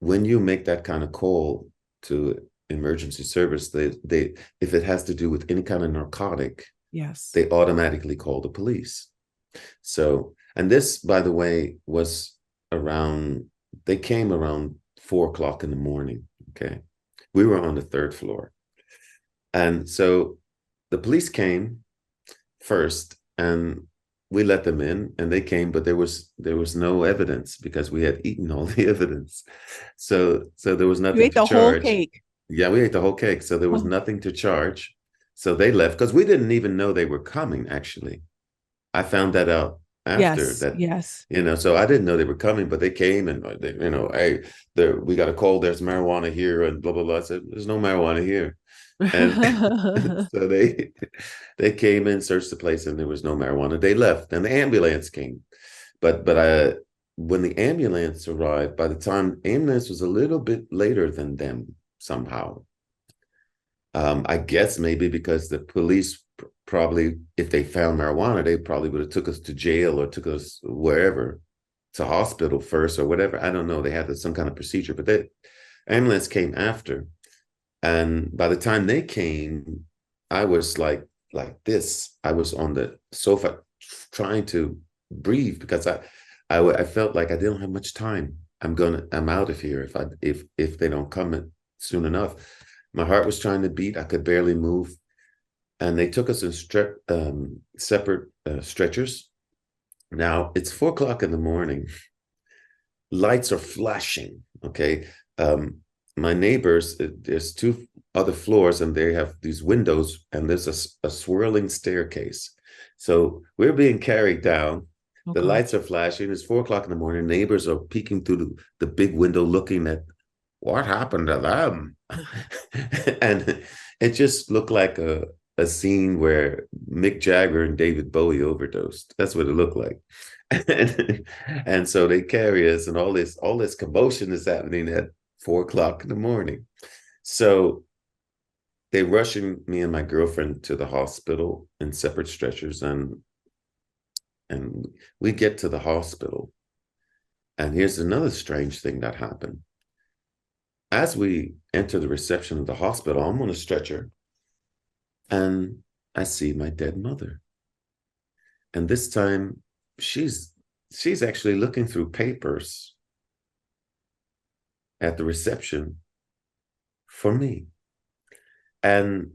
when you make that kind of call to emergency service, they if it has to do with any kind of narcotic, yes, they automatically call the police. So, and this, by the way, was they came around 4 o'clock in the morning. Okay. We were on the third floor. And so the police came first and we let them in, and they came, but there was no evidence because we had eaten all the evidence. So there was nothing You ate to the charge. whole cake. Yeah, we ate the whole cake. So there was nothing to charge. So they left because we didn't even know they were coming, actually. I found that out after that. Yes. So I didn't know they were coming, but they came and they, hey, we got a call. There's marijuana here and blah, blah, blah. I said, there's no marijuana here. And so they came in, searched the place, and there was no marijuana. They left, and the ambulance came. But when the ambulance arrived, by the time ambulance was a little bit later than them somehow. I guess maybe because the police probably, if they found marijuana, they probably would have took us to jail or took us wherever, to hospital first or whatever. I don't know. They had some kind of procedure, but the ambulance came after. And by the time they came, I was like this. I was on the sofa trying to breathe because I felt like I didn't have much time. I'm out of here if they don't come soon enough. My heart was trying to beat. I could barely move. And they took us in separate stretchers. Now it's 4 o'clock in the morning. Lights are flashing. Okay. My neighbors, there's 2 other floors and they have these windows and there's a swirling staircase. So we're being carried down. Okay. The lights are flashing. It's 4 o'clock in the morning. Neighbors are peeking through the big window looking at what happened to them. And it just looked like a scene where Mick Jagger and David Bowie overdosed. That's what it looked like. And so they carry us and all this commotion is happening at 4 o'clock in the morning. So they rushing me and my girlfriend to the hospital in separate stretchers, and we get to the hospital. And here's another strange thing that happened. As we enter the reception of the hospital, I'm on a stretcher and I see my dead mother. And this time she's actually looking through papers at the reception for me. And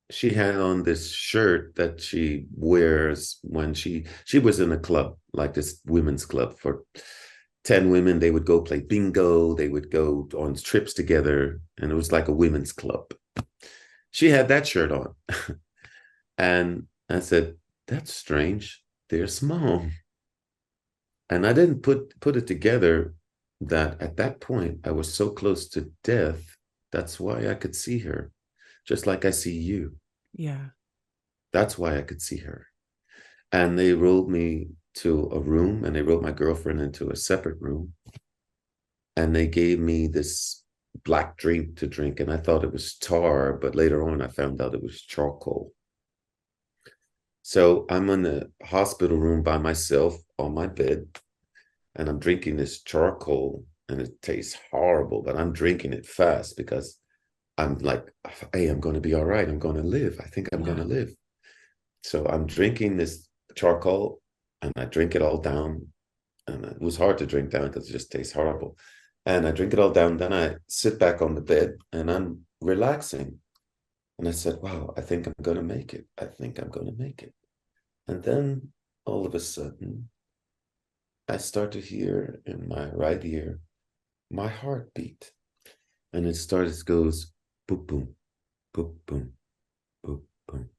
she had on this shirt that she wears when she was in a club, like this women's club for 10 women. They would go play bingo. They would go on trips together. And it was like a women's club. She had that shirt on. And I said, that's strange. There's Mom. And I didn't put it together that at that point, I was so close to death. That's why I could see her, just like I see you. Yeah. That's why I could see her. And they rolled me to a room and they wrote my girlfriend into a separate room. And they gave me this black drink to drink. And I thought it was tar, but later on I found out it was charcoal. So I'm in the hospital room by myself on my bed and I'm drinking this charcoal and it tastes horrible, but I'm drinking it fast because I'm like, hey, I'm going to be all right. I'm going to live. I think I'm going to live. So I'm drinking this charcoal and I drink it all down. And it was hard to drink down because it just tastes horrible. And I drink it all down. Then I sit back on the bed and I'm relaxing. And I said, wow, I think I'm going to make it. I think I'm going to make it. And then all of a sudden, I start to hear in my right ear, my heartbeat. And it goes, boop, boom, boop, boom, boop, boom,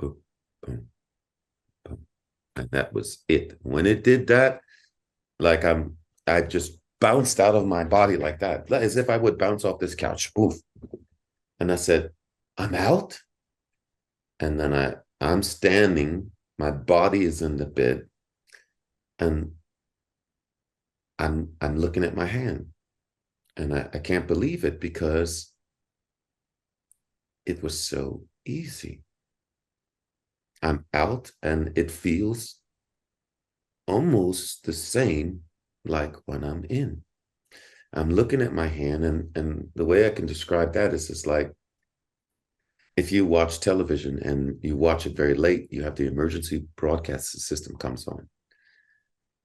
boop, boom, boom. And that was it. When it did that, like I just bounced out of my body like that, as if I would bounce off this couch. Oof. And I said, I'm out. And then I'm standing, my body is in the bed, and I'm looking at my hand. And I can't believe it because it was so easy. I'm out and it feels almost the same like when I'm in. I'm looking at my hand and the way I can describe that is it's like if you watch television and you watch it very late, you have the emergency broadcast system comes on.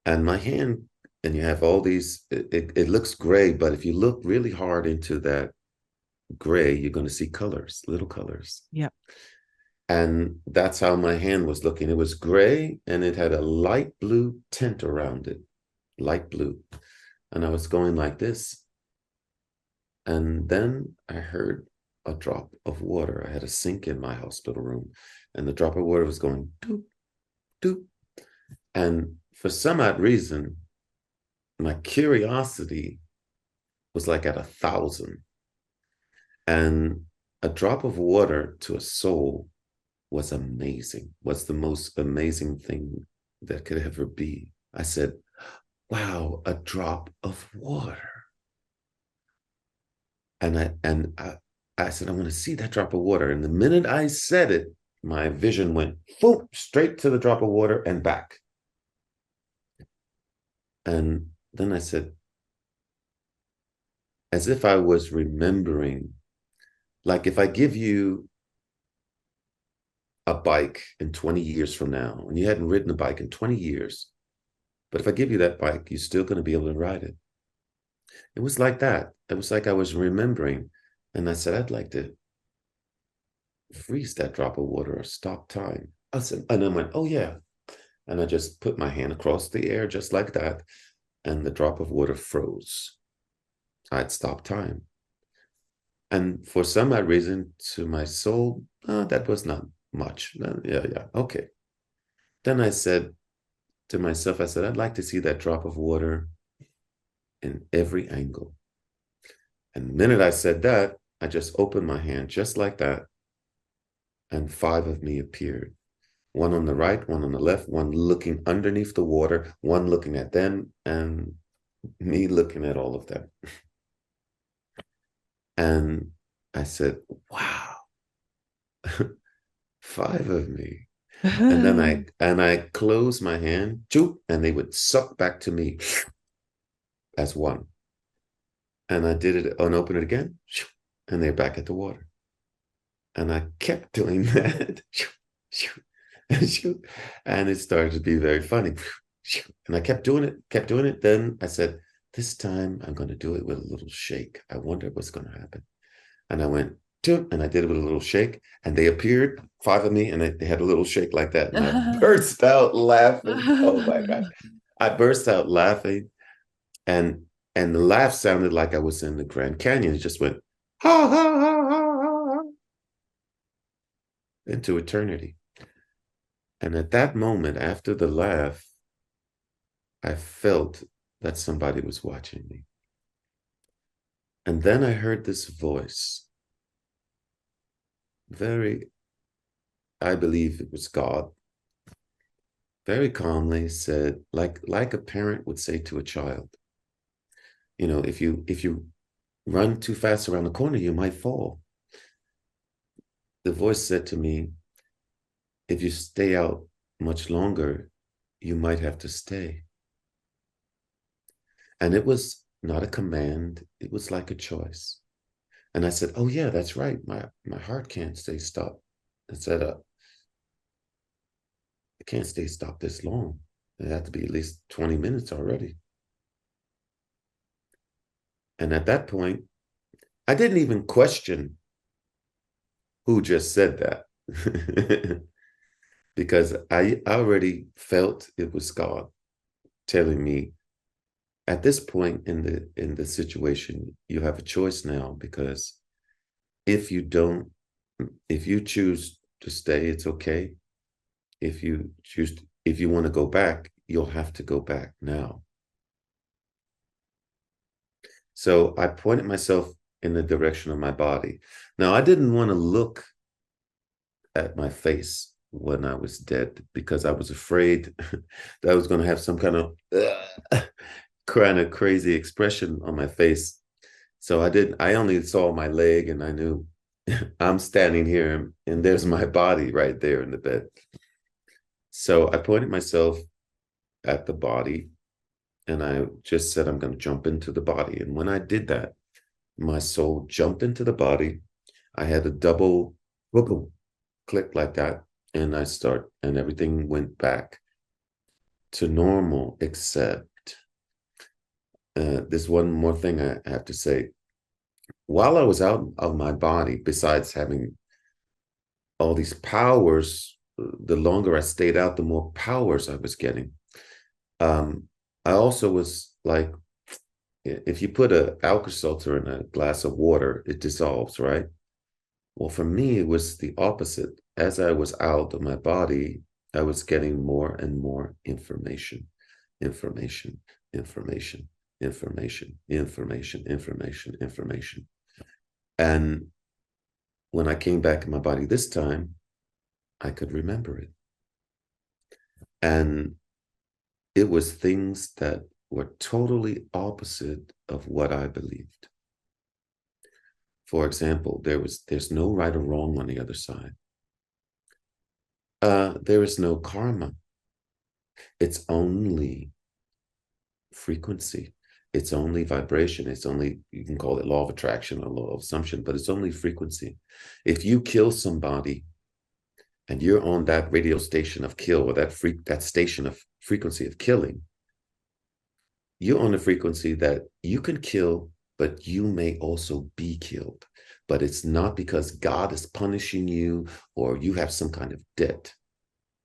And my hand and you have all these, it looks gray, but if you look really hard into that gray, you're going to see colors, little colors. Yep. And that's how my hand was looking. It was gray and it had a light blue tint around it, light blue. And I was going like this. And then I heard a drop of water. I had a sink in my hospital room, and the drop of water was going doop, doop. And for some odd reason, my curiosity was like at 1,000. And a drop of water to a soul was amazing, was the most amazing thing that could ever be. I said, wow, a drop of water. And I said, I want to see that drop of water. And the minute I said it, my vision went boom, straight to the drop of water and back. And then I said, as if I was remembering, like if I give you a bike in 20 years from now, and you hadn't ridden a bike in 20 years, but if I give you that bike, you're still going to be able to ride it. It was like that. It was like I was remembering. And I said, I'd like to freeze that drop of water or stop time. I said, and I went, oh yeah. And I just put my hand across the air just like that. And the drop of water froze. I'd stopped time. And for some odd reason, to my soul, that was not much. Yeah, okay. Then I said to myself, I said, I'd like to see that drop of water in every angle. And the minute I said that, I just opened my hand just like that. And 5 of me appeared. One on the right, one on the left, one looking underneath the water, one looking at them, and me looking at all of them. And I said, wow, 5 of me. And then I closed my hand, and they would suck back to me as one. And I did it and open it again, and they're back at the water. And I kept doing that. And it started to be very funny. And I kept doing it. Then I said, this time I'm going to do it with a little shake. I wonder what's going to happen. And I went, and I did it with a little shake. And they appeared, 5 of me, and they had a little shake like that. And I burst out laughing. Oh my God. I burst out laughing. And the laugh sounded like I was in the Grand Canyon. It just went, ha, ha, ha, ha, ha, into eternity. And at that moment, after the laugh, I felt that somebody was watching me. And then I heard this voice, I believe it was God, very calmly said, like a parent would say to a child, you know, if you run too fast around the corner, you might fall. The voice said to me, if you stay out much longer, you might have to stay. And it was not a command. It was like a choice. And I said, oh yeah, that's right. My heart can't stay stopped. I said, it can't stay stopped this long. It had to be at least 20 minutes already. And at that point, I didn't even question who just said that. Because I already felt it was God telling me, at this point in the situation, you have a choice now, because if you choose to stay, it's okay. If you want to go back, you'll have to go back now. So I pointed myself in the direction of my body. Now, I didn't want to look at my face when I was dead, because I was afraid that I was going to have some kind of crazy expression on my face. So I only saw my leg, and I knew I'm standing here and there's my body right there in the bed. So I pointed myself at the body, and I just said, I'm going to jump into the body. And when I did that, my soul jumped into the body. I had a double click like that. And everything went back to normal, except there's one more thing I have to say. While I was out of my body, besides having all these powers, the longer I stayed out, the more powers I was getting. I also was like, if you put an Alka-Seltzer in a glass of water, it dissolves, right? Well, for me, it was the opposite. As I was out of my body, I was getting more and more information. And when I came back in my body this time, I could remember it. And it was things that were totally opposite of what I believed. For example, there's no right or wrong on the other side. There is no karma. It's only frequency. It's only vibration. It's only, you can call it law of attraction or law of assumption, but it's only frequency. If you kill somebody and you're on that radio station of kill, or that station of frequency of killing, you're on a frequency that you can kill, but you may also be killed. But it's not because God is punishing you or you have some kind of debt.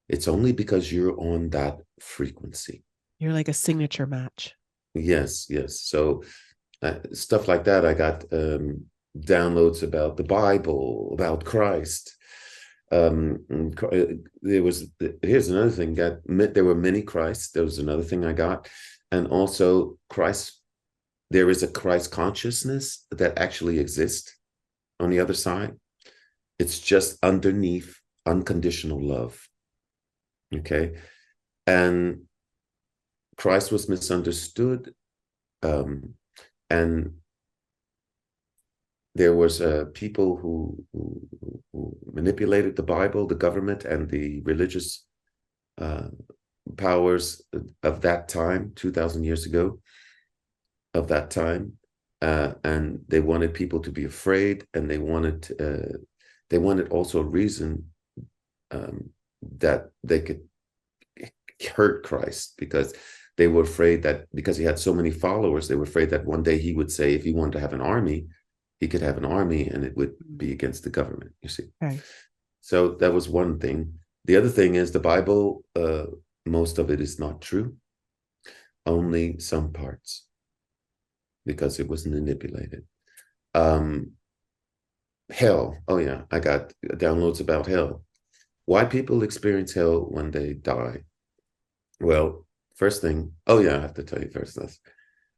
It's only because you're on that frequency. You're like a signature match. Yes. So stuff like that. I got downloads about the Bible, about Christ. Here's another thing. There were many Christs. There was another thing I got. And also Christ, there is a Christ consciousness that actually exists on the other side. It's just underneath unconditional love. Okay. And Christ was misunderstood. And there was people who manipulated the Bible, the government, and the religious powers of that time, 2,000 years ago, of that time. And they wanted people to be afraid, and they wanted also a reason that they could hurt Christ, because they were afraid that because he had so many followers, they were afraid that one day he would say, if he wanted to have an army, he could have an army and it would be against the government, you see. Right. So that was one thing. The other thing is the Bible, most of it is not true. Only some parts, because it was manipulated. Hell. Oh yeah, I got downloads about hell. Why people experience hell when they die? Well, first thing, I have to tell you first this.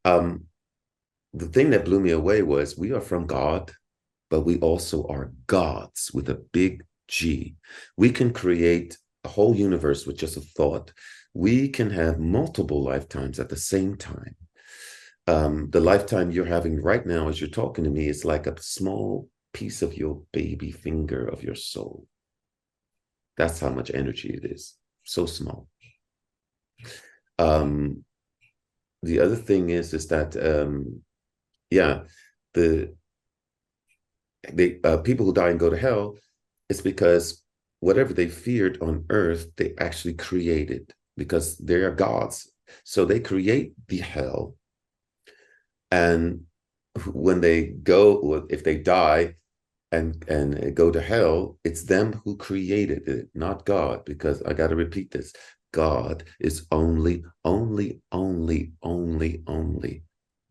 The thing that blew me away was we are from God, but we also are gods with a big G. We can create a whole universe with just a thought. We can have multiple lifetimes at the same time. The lifetime you're having right now as you're talking to me is like a small piece of your baby finger of your soul. That's how much energy it is. So small. The other thing is that the people who die and go to hell, it's because whatever they feared on earth, they actually created, because they are gods. So they create the hell. And when they go, if they die and go to hell, it's them who created it, not God, because I got to repeat this. God is only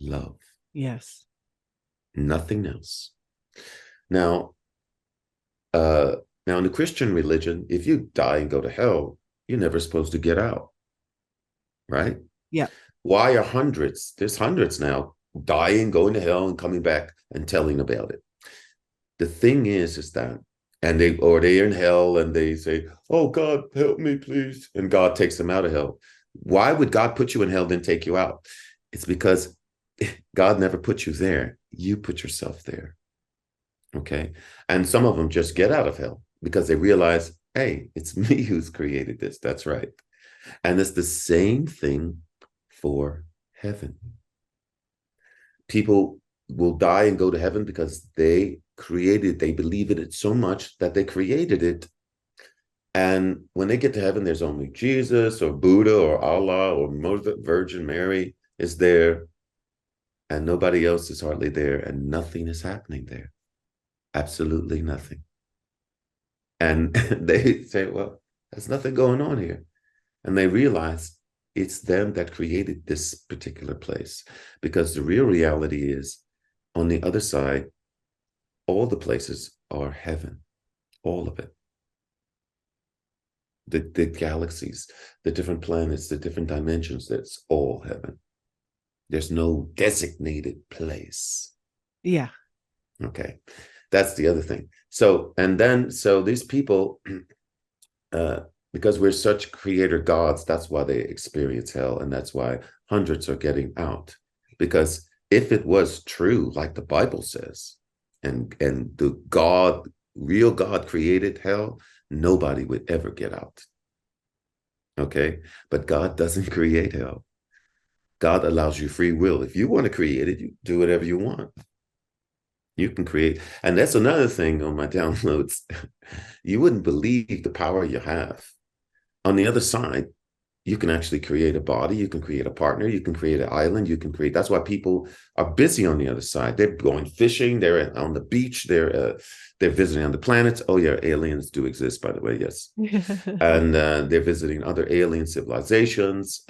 love. Yes. Nothing else. Now in the Christian religion, if you die and go to hell, you're never supposed to get out. Right? Yeah. Why are hundreds? There's hundreds now dying, going to hell, and coming back and telling about it. The thing is that, and they're in hell and they say, "Oh God, help me, please," and God takes them out of hell. Why would God put you in hell then take you out? It's because God never put you there. You put yourself there. Okay. And some of them just get out of hell because they realize, hey, it's me who's created this. That's right. And it's the same thing for heaven. People will die and go to heaven because they believe in it so much that they created it. And when they get to heaven, there's only Jesus or Buddha or Allah or Mother Virgin Mary is there. and nobody else is hardly there, and nothing is happening there. Absolutely nothing. And they say, well, there's nothing going on here. And they realize it's them that created this particular place, because the real reality is on the other side, all the places are heaven, all of it. The galaxies, the different planets, the different dimensions, that's all heaven. There's no designated place. Yeah. Okay. That's the other thing. So these people, because we're such creator gods, that's why they experience hell. And that's why hundreds are getting out. Because if it was true, like the Bible says, and the real God created hell, nobody would ever get out. Okay. But God doesn't create hell. God allows you free will. If you want to create it, you do whatever you want. You can create. And that's another thing on my downloads. You wouldn't believe the power you have. On the other side, you can actually create a body. You can create a partner. You can create an island. You can create. That's why people are busy on the other side. They're going fishing. They're on the beach. They're visiting other planets. Oh yeah, aliens do exist, by the way. Yes. And they're visiting other alien civilizations.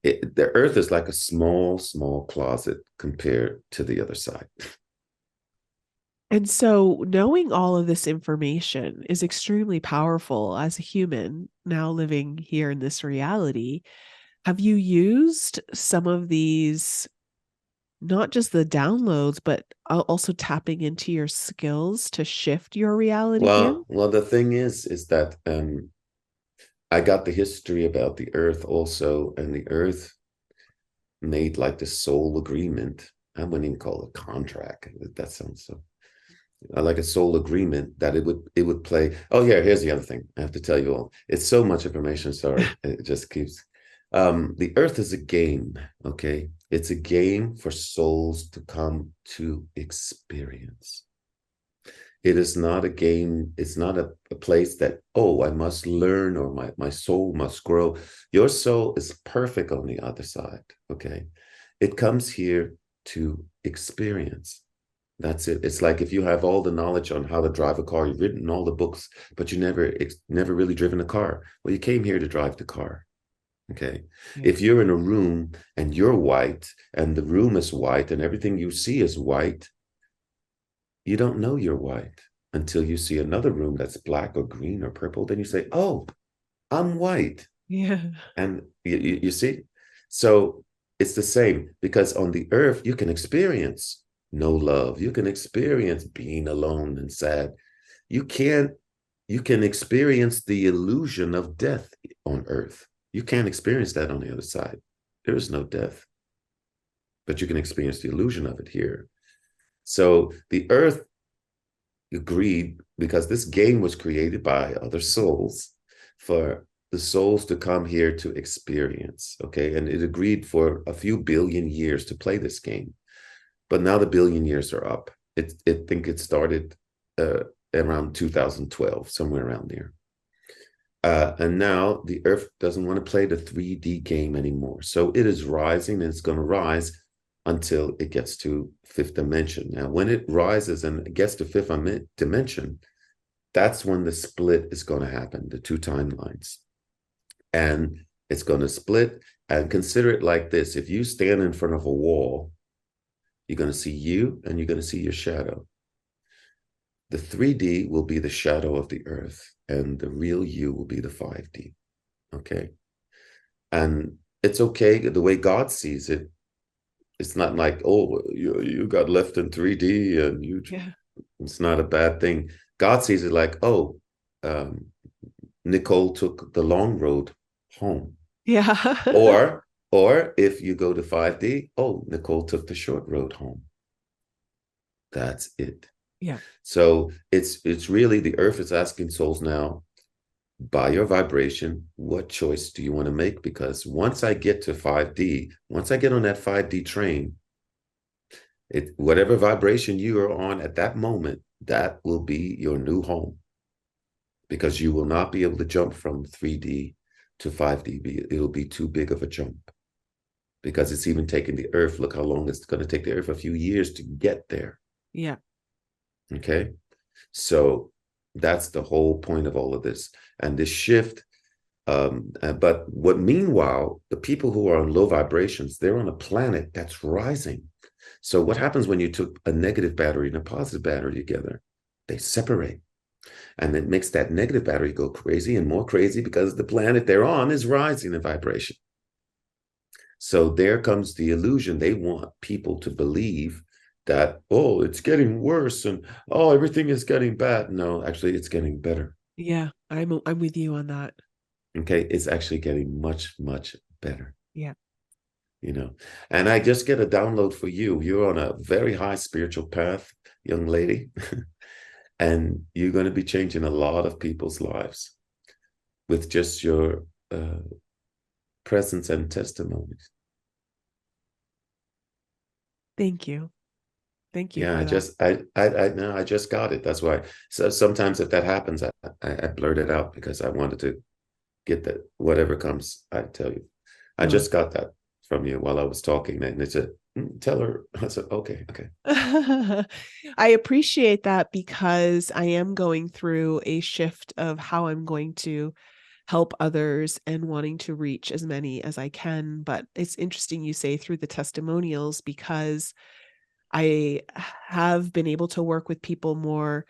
The Earth is like a small, small closet compared to the other side. And so knowing all of this information is extremely powerful as a human now living here in this reality. Have you used some of these, not just the downloads, but also tapping into your skills to shift your reality here? Well, the thing is that I got the history about the Earth also, and the Earth made like the soul agreement. I wouldn't even call it contract. That sounds so like a soul agreement that it would play. Oh yeah, here's the other thing I have to tell you all. It's so much information. Sorry, it just keeps. The Earth is a game. Okay, it's a game for souls to come to experience. It is not a game. It's not a place that, oh, I must learn, or my soul must grow. Your soul is perfect on the other side, okay? It comes here to experience. That's it. It's like if you have all the knowledge on how to drive a car, you've written all the books, but you never really driven a car. Well, you came here to drive the car, okay? Yeah. If you're in a room and you're white, and the room is white, and everything you see is white, you don't know you're white until you see another room that's black or green or purple. Then you say, oh, I'm white. Yeah. And you see? So it's the same, because on the Earth, you can experience no love. You can experience being alone and sad. You can experience the illusion of death on Earth. You can't experience that on the other side. There is no death. But you can experience the illusion of it here. So the Earth agreed, because this game was created by other souls, for the souls to come here to experience, okay? And it agreed for a few billion years to play this game. But now the billion years are up. I think it started around 2012, somewhere around there. And now the Earth doesn't want to play the 3D game anymore. So it is rising, and it's going to rise until it gets to fifth dimension. Now, when it rises and gets to fifth dimension, that's when the split is going to happen, the two timelines. And it's going to split. And consider it like this. If you stand in front of a wall, you're going to see you, and you're going to see your shadow. The 3D will be the shadow of the Earth, and the real you will be the 5D. Okay? And it's okay, the way God sees it. It's not like, oh, you got left in 3D and it's not a bad thing. God sees it like, oh, Nicole took the long road home. Yeah. or if you go to 5D, oh, Nicole took the short road home. That's it. Yeah. So it's really, the Earth is asking souls now, by your vibration, what choice do you want to make? Because once I get to 5D, once I get on that 5D train, whatever vibration you are on at that moment, that will be your new home. Because you will not be able to jump from 3D to 5D. It'll be too big of a jump. because it's even taking the earth. Look how long it's going to take the earth, a few years to get there. Yeah. Okay. So that's the whole point of all of this. And this shift. But meanwhile, the people who are on low vibrations, they're on a planet that's rising. So what happens when you took a negative battery and a positive battery together? They separate. And it makes that negative battery go crazy and more crazy because the planet they're on is rising in vibration. So there comes the illusion. They want people to believe that, oh, it's getting worse and, oh, everything is getting bad. No, actually, it's getting better. Yeah, I'm with you on that. Okay, it's actually getting much, much better. Yeah. You know, and I just get a download for you. You're on a very high spiritual path, young lady, and you're going to be changing a lot of people's lives with just your presence and testimonies. Thank you. Thank you. Yeah, for I just got it. That's why. So sometimes if that happens, I blurt it out because I wanted to get that. Whatever comes, I tell you. I just got that from you while I was talking, and they said, "Tell her." I said, "Okay." I appreciate that because I am going through a shift of how I'm going to help others and wanting to reach as many as I can. But it's interesting you say through the testimonials, because I have been able to work with people more,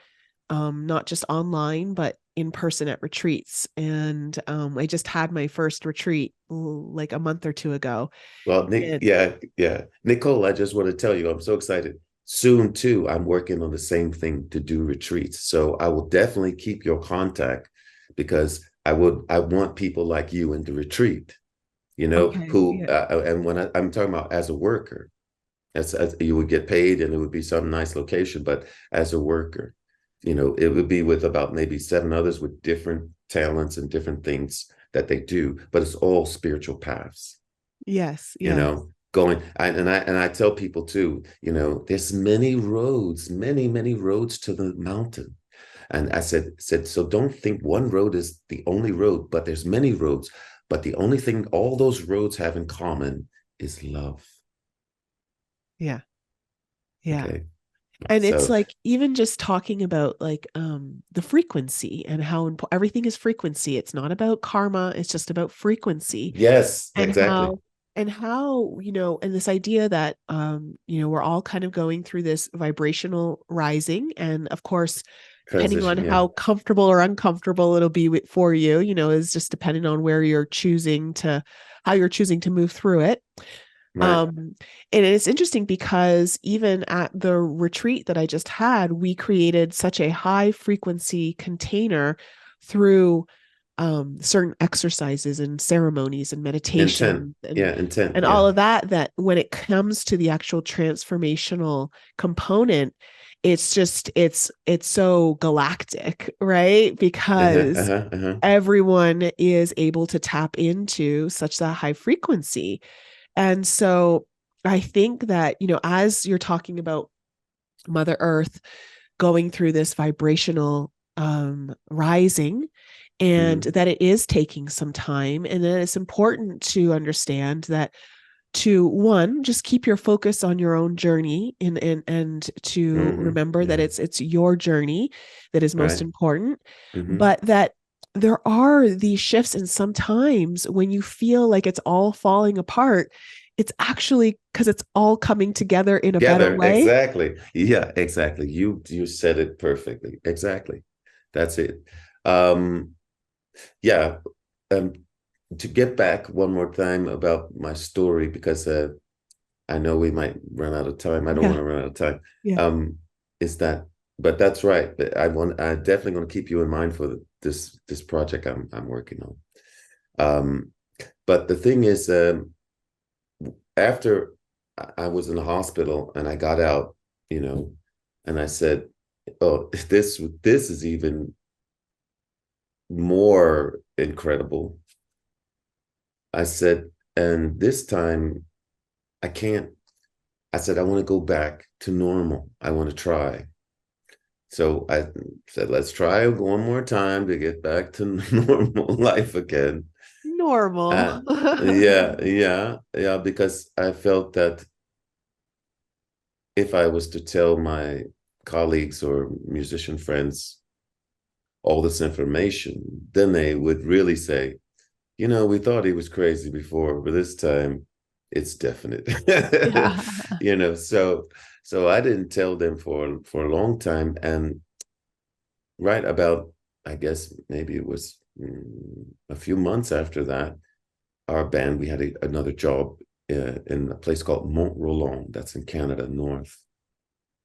not just online, but in person at retreats. And I just had my first retreat like a month or two ago. Well, Nicole, I just want to tell you, I'm so excited. Soon, too, I'm working on the same thing to do retreats. So I will definitely keep your contact because I want people like you in the retreat, you know, and when I'm talking about as a worker, as you would get paid and it would be some nice location, but as a worker, you know, it would be with about maybe 7 others with different talents and different things that they do, but it's all spiritual paths. Yes. You know, going, and I tell people too, you know, there's many roads to the mountain. And I said, so don't think one road is the only road, but there's many roads. But the only thing all those roads have in common is love. Yeah. Yeah. Okay. And it's like, even just talking about like the frequency and how everything is frequency. It's not about karma. It's just about frequency. Yes, and exactly. how, you know, and this idea that, you know, we're all kind of going through this vibrational rising. And of course, depending on how comfortable or uncomfortable it'll be for you, you know, is just depending on how you're choosing to move through it. Right. And it's interesting because even at the retreat that I just had, we created such a high frequency container through certain exercises and ceremonies and meditation and all of that when it comes to the actual transformational component, it's just it's so galactic, right? Because everyone is able to tap into such that high frequency. And so I think that, you know, as you're talking about Mother Earth going through this vibrational rising, and that it is taking some time, and that it's important to understand that, to one, just keep your focus on your own journey and to remember that it's your journey that is most important, but that there are these shifts. And sometimes when you feel like it's all falling apart, it's actually because it's all coming together in a better way. Exactly. Yeah, exactly. You said it perfectly. Exactly. That's it. To get back one more time about my story, because I know we might run out of time. I don't want to run out of time. Is that, but that's right. But I definitely going to keep you in mind for this project I'm working on. But the thing is, after I was in the hospital and I got out, you know, and I said, oh, this is even more incredible. I said, and this time I can't. I said, I want to go back to normal. I want to try. So I said, let's try one more time to get back to normal life again. Normal. Yeah, because I felt that if I was to tell my colleagues or musician friends all this information, then they would really say, we thought he was crazy before, but this time it's definite. Yeah. So I didn't tell them for a long time. And right about, I guess maybe it was a few months after that, our band, we had another job in a place called Montreux, that's in Canada, north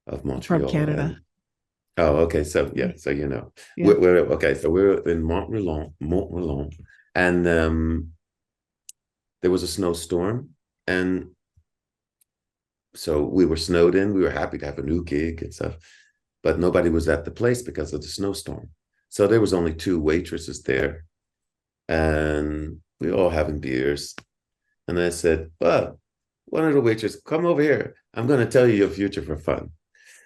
of Montreal. From Canada. And, oh, okay. So yeah, so Yeah. we're okay. So we're in Montreux, and there was a snowstorm, and so we were snowed in. We were happy to have a new gig and stuff, but nobody was at the place because of the snowstorm. So there was only 2 waitresses there, and we were all having beers. And I said, well, one of the waitresses, come over here. I'm going to tell you your future for fun.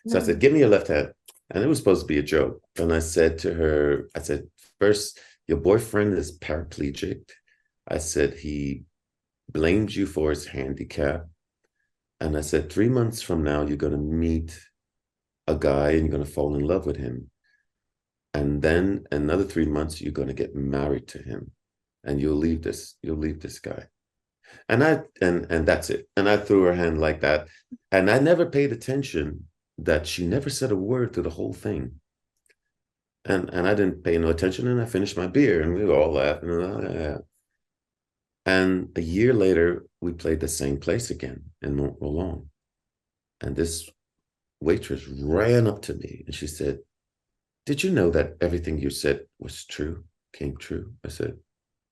So I said, give me your left hand. And it was supposed to be a joke. And I said to her, first, your boyfriend is paraplegic. I said, he blamed you for his handicap. And I said, 3 months from now, you're going to meet a guy and you're going to fall in love with him. And then another 3 months, you're going to get married to him. And you'll leave this guy. And that's it. And I threw her hand like that. And I never paid attention that she never said a word through the whole thing. And I didn't pay no attention, and I finished my beer, and we were all laughing. And a year later, we played the same place again in Montreux. And this waitress ran up to me and she said, did you know that everything you said was true, came true? I said,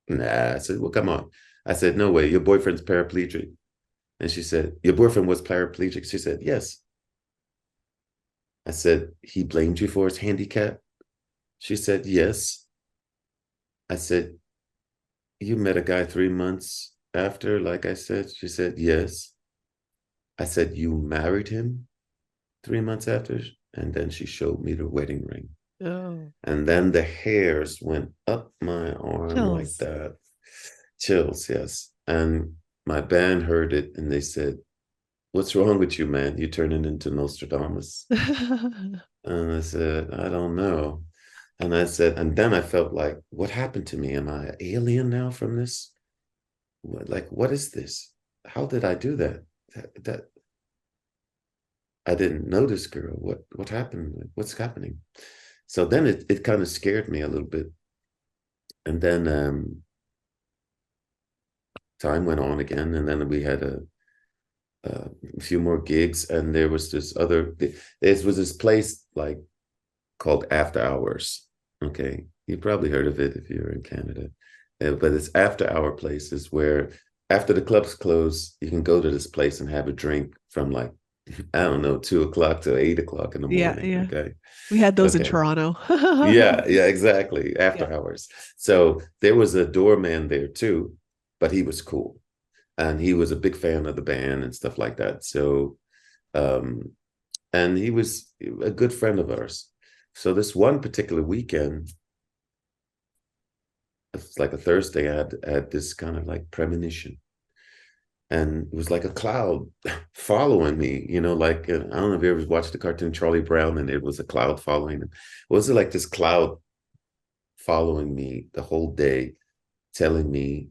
nah. I said, well, come on. I said, no way, your boyfriend's paraplegic. And she said, your boyfriend was paraplegic? She said, yes. I said, he blamed you for his handicap? She said, yes. I said, you met a guy 3 months after, like I said? She said, yes. I said, you married him 3 months after? And then she showed me the wedding ring. Oh. And then the hairs went up my arm. Chills. Like that. Chills, yes. And my band heard it and they said, what's wrong with you, man? You're turning into Nostradamus. And I said, I don't know. And I said, and then I felt like, what happened to me? Am I an alien now from this? Like, what is this? How did I do that? That I didn't know this girl. What happened? What's happening? So then it kind of scared me a little bit. And then time went on again. And then we had a few more gigs. And there was this place like called After Hours. Okay. You probably heard of it if you're in Canada. But it's after hour places where after the clubs close, you can go to this place and have a drink from like, I don't know, 2 o'clock to 8 o'clock in the morning. Yeah. Okay. We had those in Toronto. yeah, exactly. After hours. So there was a doorman there too, but he was cool. And he was a big fan of the band and stuff like that. So, and he was a good friend of ours. So this one particular weekend, it's like a Thursday, I had this kind of like premonition. And it was like a cloud following me, like, I don't know if you ever watched the cartoon Charlie Brown, and it was a cloud following him. Was it like this cloud following me the whole day, telling me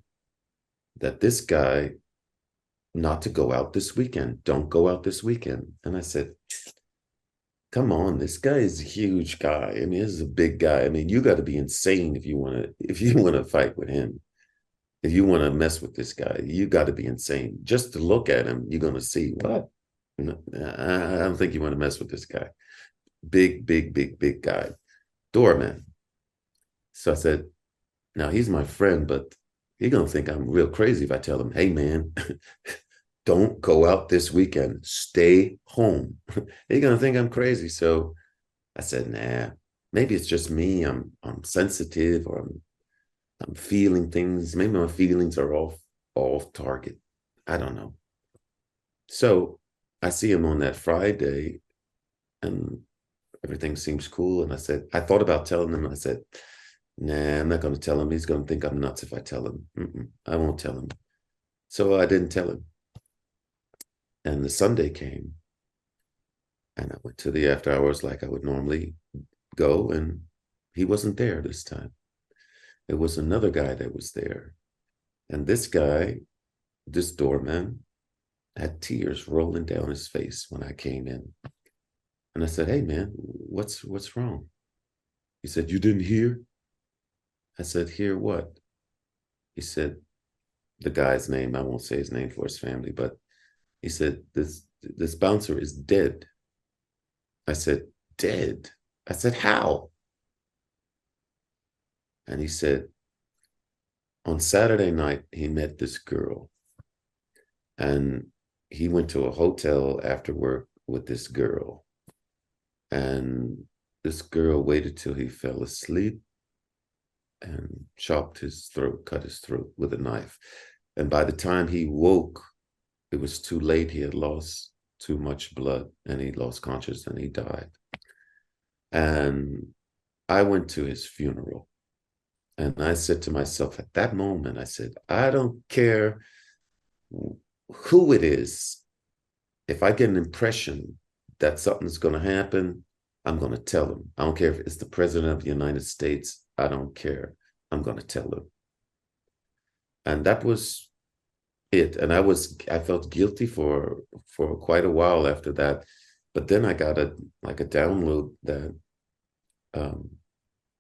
that this guy, not to go out this weekend, don't go out this weekend. And I said, come on, this guy is a huge guy. I mean, this is a big guy. I mean, you got to be insane if you want to fight with him. If you want to mess with this guy, you got to be insane. Just to look at him, you're going to see, what? No, I don't think you want to mess with this guy. Big guy. Doorman. So I said, now he's my friend, but he's going to think I'm real crazy if I tell him, hey, man, don't go out this weekend. Stay home. He's going to think I'm crazy. So I said, nah, maybe it's just me. I'm sensitive, or I'm feeling things. Maybe my feelings are off target. I don't know. So I see him on that Friday and everything seems cool. And I thought about telling him, I said, nah, I'm not going to tell him. He's going to think I'm nuts if I tell him. I won't tell him. So I didn't tell him. And the Sunday came, and I went to the after hours like I would normally go, and he wasn't there this time. It was another guy that was there. And this guy, this doorman, had tears rolling down his face when I came in. And I said, hey, man, what's wrong? He said, you didn't hear? I said, hear what? He said, the guy's name, I won't say his name for his family, but he said, this bouncer is dead. I said, dead? I said, how? And he said, on Saturday night, he met this girl. And he went to a hotel after work with this girl. And this girl waited till he fell asleep and chopped his throat, cut his throat with a knife. And by the time he woke, it was too late. He had lost too much blood and he lost consciousness and he died. And I went to his funeral. And I said to myself at that moment, I said, I don't care who it is. If I get an impression that something's going to happen, I'm going to tell him. I don't care if it's the president of the United States. I don't care. I'm going to tell him. And that was it. And I felt guilty for quite a while after that. But then I got a download that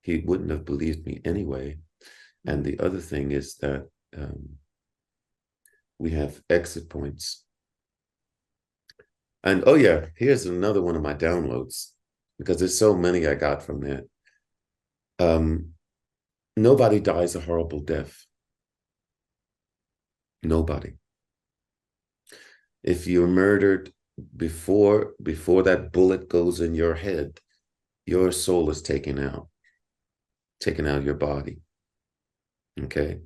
he wouldn't have believed me anyway. And the other thing is that we have exit points. And oh yeah, here's another one of my downloads, because there's so many I got from that. Nobody dies a horrible death. Nobody. If you're murdered before that bullet goes in your head, your soul is taken out of your body. Okay?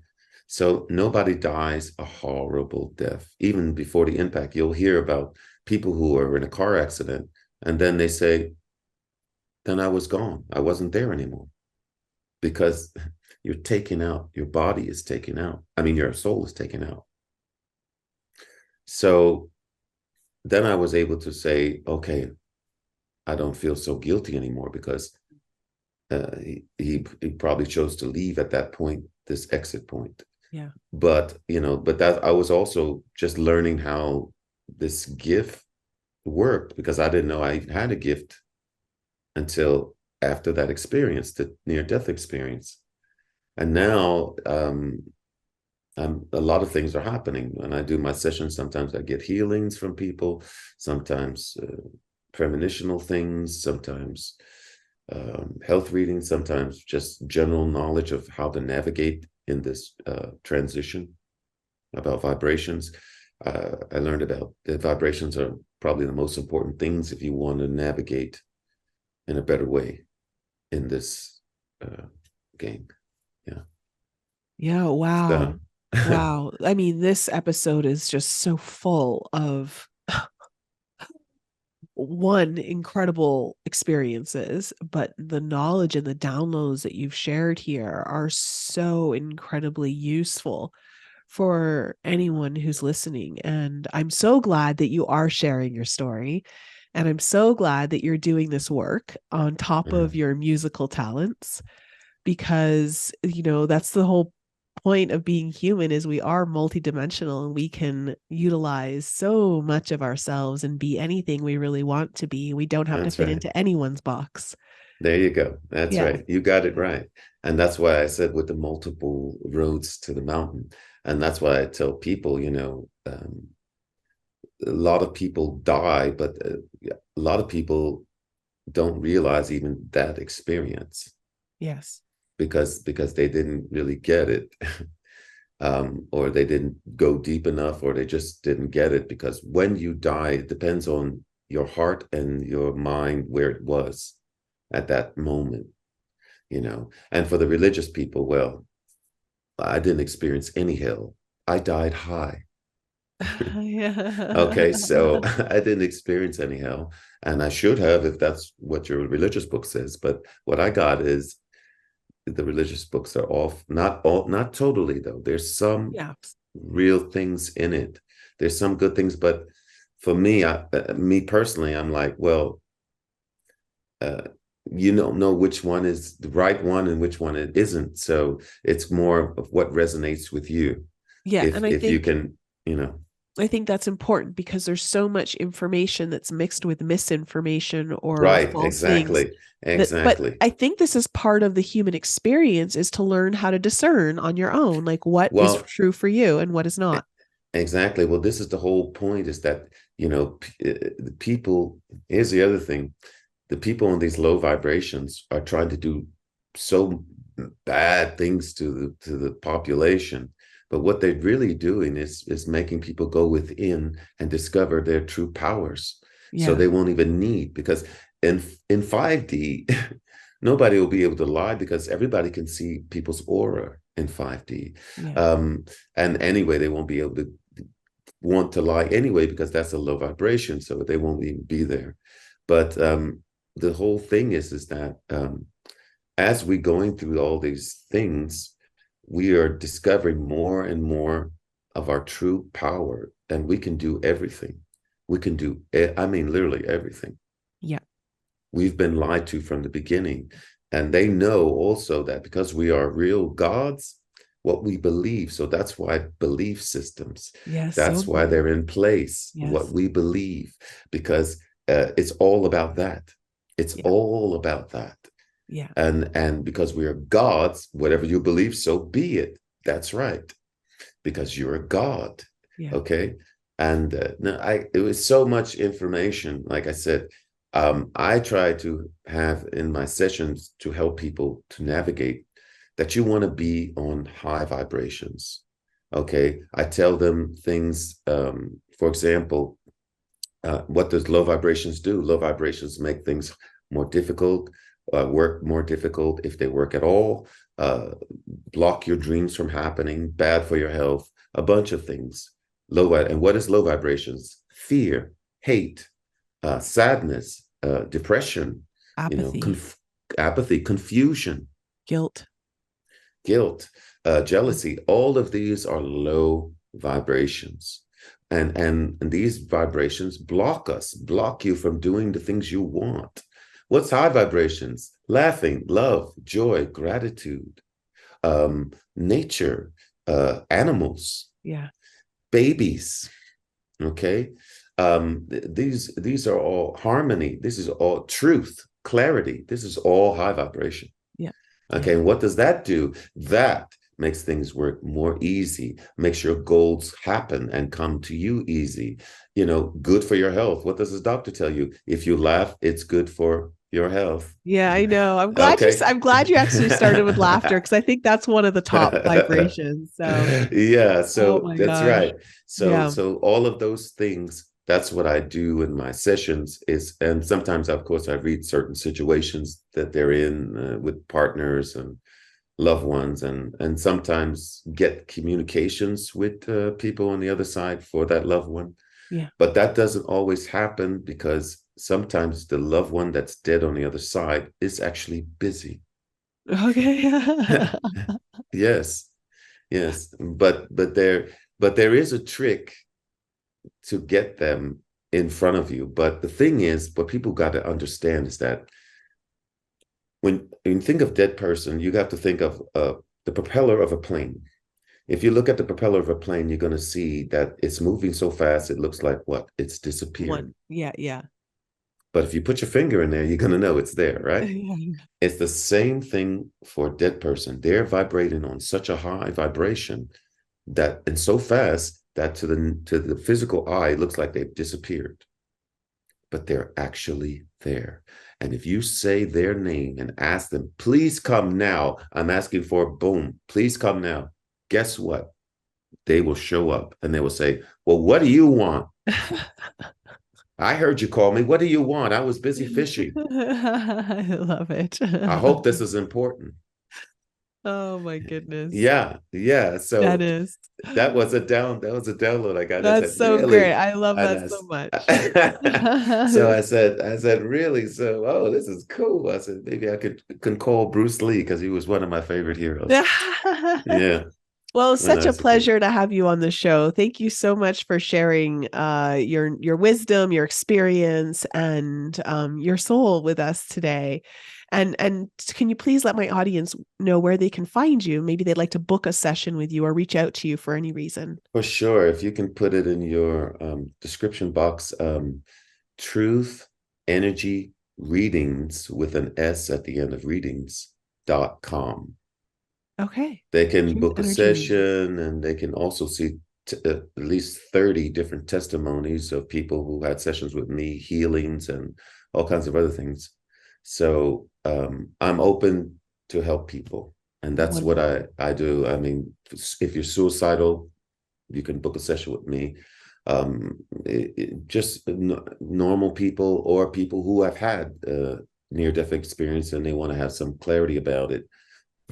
So nobody dies a horrible death. Even before the impact, you'll hear about people who are in a car accident, and then they say, then I was gone. I wasn't there anymore. Because you're taken out. Your body is taken out. I mean, your soul is taken out. So then I was able to say, okay, I don't feel so guilty anymore, because he probably chose to leave at that point, this exit point. Yeah. But, but that I was also just learning how this gift worked, because I didn't know I had a gift until after that experience, the near-death experience. And now a lot of things are happening. When I do my sessions, sometimes I get healings from people, sometimes premonitional things, sometimes health readings, sometimes just general knowledge of how to navigate in this transition, about vibrations. I learned about the vibrations are probably the most important things if you want to navigate in a better way in this game. Yeah. Yeah. Wow. Wow. I mean, this episode is just so full of one, incredible experiences, but the knowledge and the downloads that you've shared here are so incredibly useful for anyone who's listening. And I'm so glad that you are sharing your story. And I'm so glad that you're doing this work on top of your musical talents, because, that's the whole point of being human, is we are multidimensional and we can utilize so much of ourselves and be anything we really want to be. We don't have to fit into anyone's box. There you go. That's right. You got it right. And that's why I said with the multiple roads to the mountain. And that's why I tell people, a lot of people die, but a lot of people don't realize even that experience. Yes. Because they didn't really get it, or they didn't go deep enough, or they just didn't get it. Because when you die, it depends on your heart and your mind where it was at that moment, And for the religious people, well, I didn't experience any hell. I died high. Okay, so I didn't experience any hell, and I should have if that's what your religious book says. But what I got is the religious books are off. Not totally though. There's some Yeah. real things in it. There's some good things, but for me, me personally, I'm like, well, you don't know which one is the right one and which one it isn't. So it's more of what resonates with you. Yeah. And If you can, you know. I think that's important because there's so much information that's mixed with misinformation or Right, false things. exactly. But I think this is part of the human experience, is to learn how to discern on your own, like what is Well, true for you and what is not. exactly. Well, this is the whole point, is that, you know, the people, here's the other thing. The people on these low vibrations are trying to do so bad things to the population. But what they're really doing is making people go within and discover their true powers. Yeah. So they won't even need, because in 5D, nobody will be able to lie because everybody can see people's aura in 5D. Yeah. And anyway, they won't be able to want to lie anyway, because that's a low vibration. So they won't even be there. But the whole thing is that as we're going through all these things, we are discovering more and more of our true power, and we can do everything. We can do, I mean, literally everything. Yeah. We've been lied to from the beginning. And they know also that because we are real gods, what we believe. So that's why belief systems, Yes. that's why they're in place, Yes. what we believe, because it's all about that. It's all about that. Yeah. And because we are gods, whatever you believe, so be it. That's right. Because you're a god. Yeah. Okay. And it was so much information. Like I said, I try to have in my sessions to help people to navigate that you want to be on high vibrations. Okay. I tell them things, for example, what does low vibrations do? Low vibrations make things more difficult, work more difficult if they work at all, block your dreams from happening, bad for your health, a bunch of things. And what is low vibrations? Fear, hate, sadness, depression, Apathy, apathy, confusion, guilt, jealousy. All of these are low vibrations. And these vibrations block you from doing the things you want. What's high vibrations? Laughing, love, joy, gratitude, nature, animals, babies. Okay. These are all harmony. This is all truth, clarity. This is all high vibration. Yeah. Okay. And what does that do? That makes things work more easy, makes your goals happen and come to you easy. Good for your health. What does the doctor tell you? If you laugh, it's good for your health. Yeah, I know. I'm glad you actually started with laughter, because I think that's one of the top vibrations. So yeah, so oh that's gosh. right. So all of those things, that's what I do in my sessions and sometimes, of course, I read certain situations that they're in with partners and loved ones, and sometimes get communications with people on the other side for that loved one. Yeah. But that doesn't always happen, because sometimes the loved one that's dead on the other side is actually busy. Okay. Yes. But there is a trick to get them in front of you. But the thing is, what people got to understand is that when you think of dead person, you have to think of the propeller of a plane. If you look at the propeller of a plane, you're going to see that it's moving so fast, it looks like what? It's disappearing. Yeah. But if you put your finger in there, you're going to know it's there, right? It's the same thing for a dead person. They're vibrating on such a high vibration and so fast that to the physical eye, it looks like they've disappeared. But they're actually there. And if you say their name and ask them, please come now, I'm asking for boom, please come now. Guess what? They will show up and they will say, well, what do you want? I heard you call me. What do you want? I was busy fishing. I love it. I hope this is important. Oh my goodness. Yeah. So Dennis. that was a download I got. I That's said, so great. really? I love And that so much. so I said, really? So, oh, this is cool. I said, maybe I can call Bruce Lee because he was one of my favorite heroes. Yeah. Well, it's When such I a was a kid. pleasure to have you on the show. Thank you so much for sharing your wisdom, your experience, and your soul with us today. And can you please let my audience know where they can find you? Maybe they'd like to book a session with you or reach out to you for any reason. For sure. If you can put it in your description box, Truth Energy Readings with an S at the end of readings.com. Okay. They can Truth book a Energy Reading. session, and they can also see at least 30 different testimonies of people who had sessions with me, healings, and all kinds of other things. So I'm open to help people. And that's what Wonderful. I do. I mean, if you're suicidal, you can book a session with me. Just normal people or people who have had near-death experience and they want to have some clarity about it,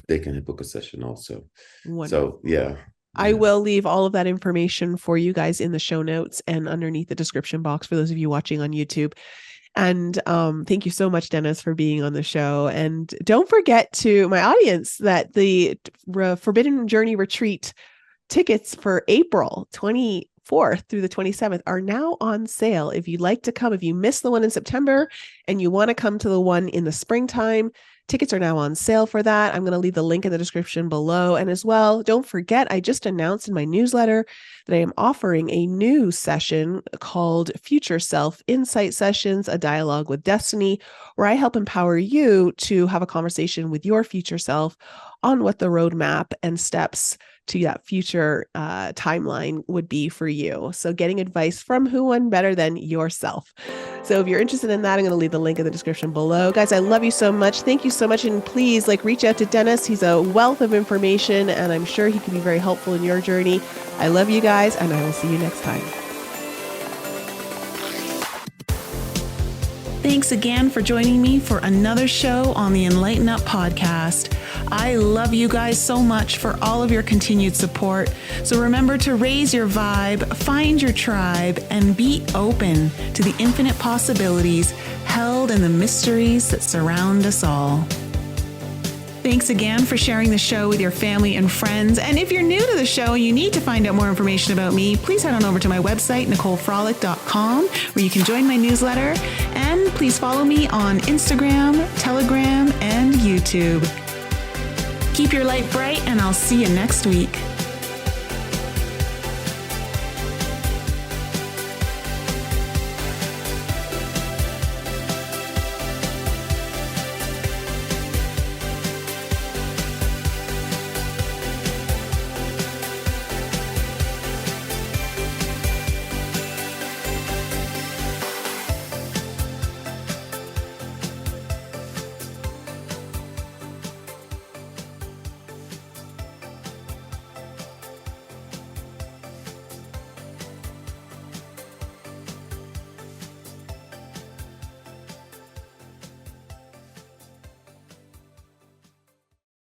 they can book a session also. Wonderful. So yeah. I will leave all of that information for you guys in the show notes and underneath the description box for those of you watching on YouTube. And thank you so much, Dennis, for being on the show. And don't forget to my audience that the Forbidden Journey Retreat tickets for April 24th through the 27th are now on sale. If you'd like to come, if you missed the one in September and you want to come to the one in the springtime, tickets are now on sale for that. I'm going to leave the link in the description below. And as well, don't forget, I just announced in my newsletter that I am offering a new session called Future Self Insight Sessions, a dialogue with destiny, where I help empower you to have a conversation with your future self on what the roadmap and steps to that future timeline would be for you. So getting advice from who one better than yourself. So if you're interested in that, I'm going to leave the link in the description below. Guys, I love you so much. Thank you so much. And please reach out to Dennis. He's a wealth of information and I'm sure he can be very helpful in your journey. I love you guys and I will see you next time. Thanks again for joining me for another show on the Enlighten Up podcast. I love you guys so much for all of your continued support. So remember to raise your vibe, find your tribe, and be open to the infinite possibilities held in the mysteries that surround us all. Thanks again for sharing the show with your family and friends. And if you're new to the show and you need to find out more information about me, please head on over to my website, NicoleFrolick.com, where you can join my newsletter. And please follow me on Instagram, Telegram, and YouTube. Keep your light bright, and I'll see you next week.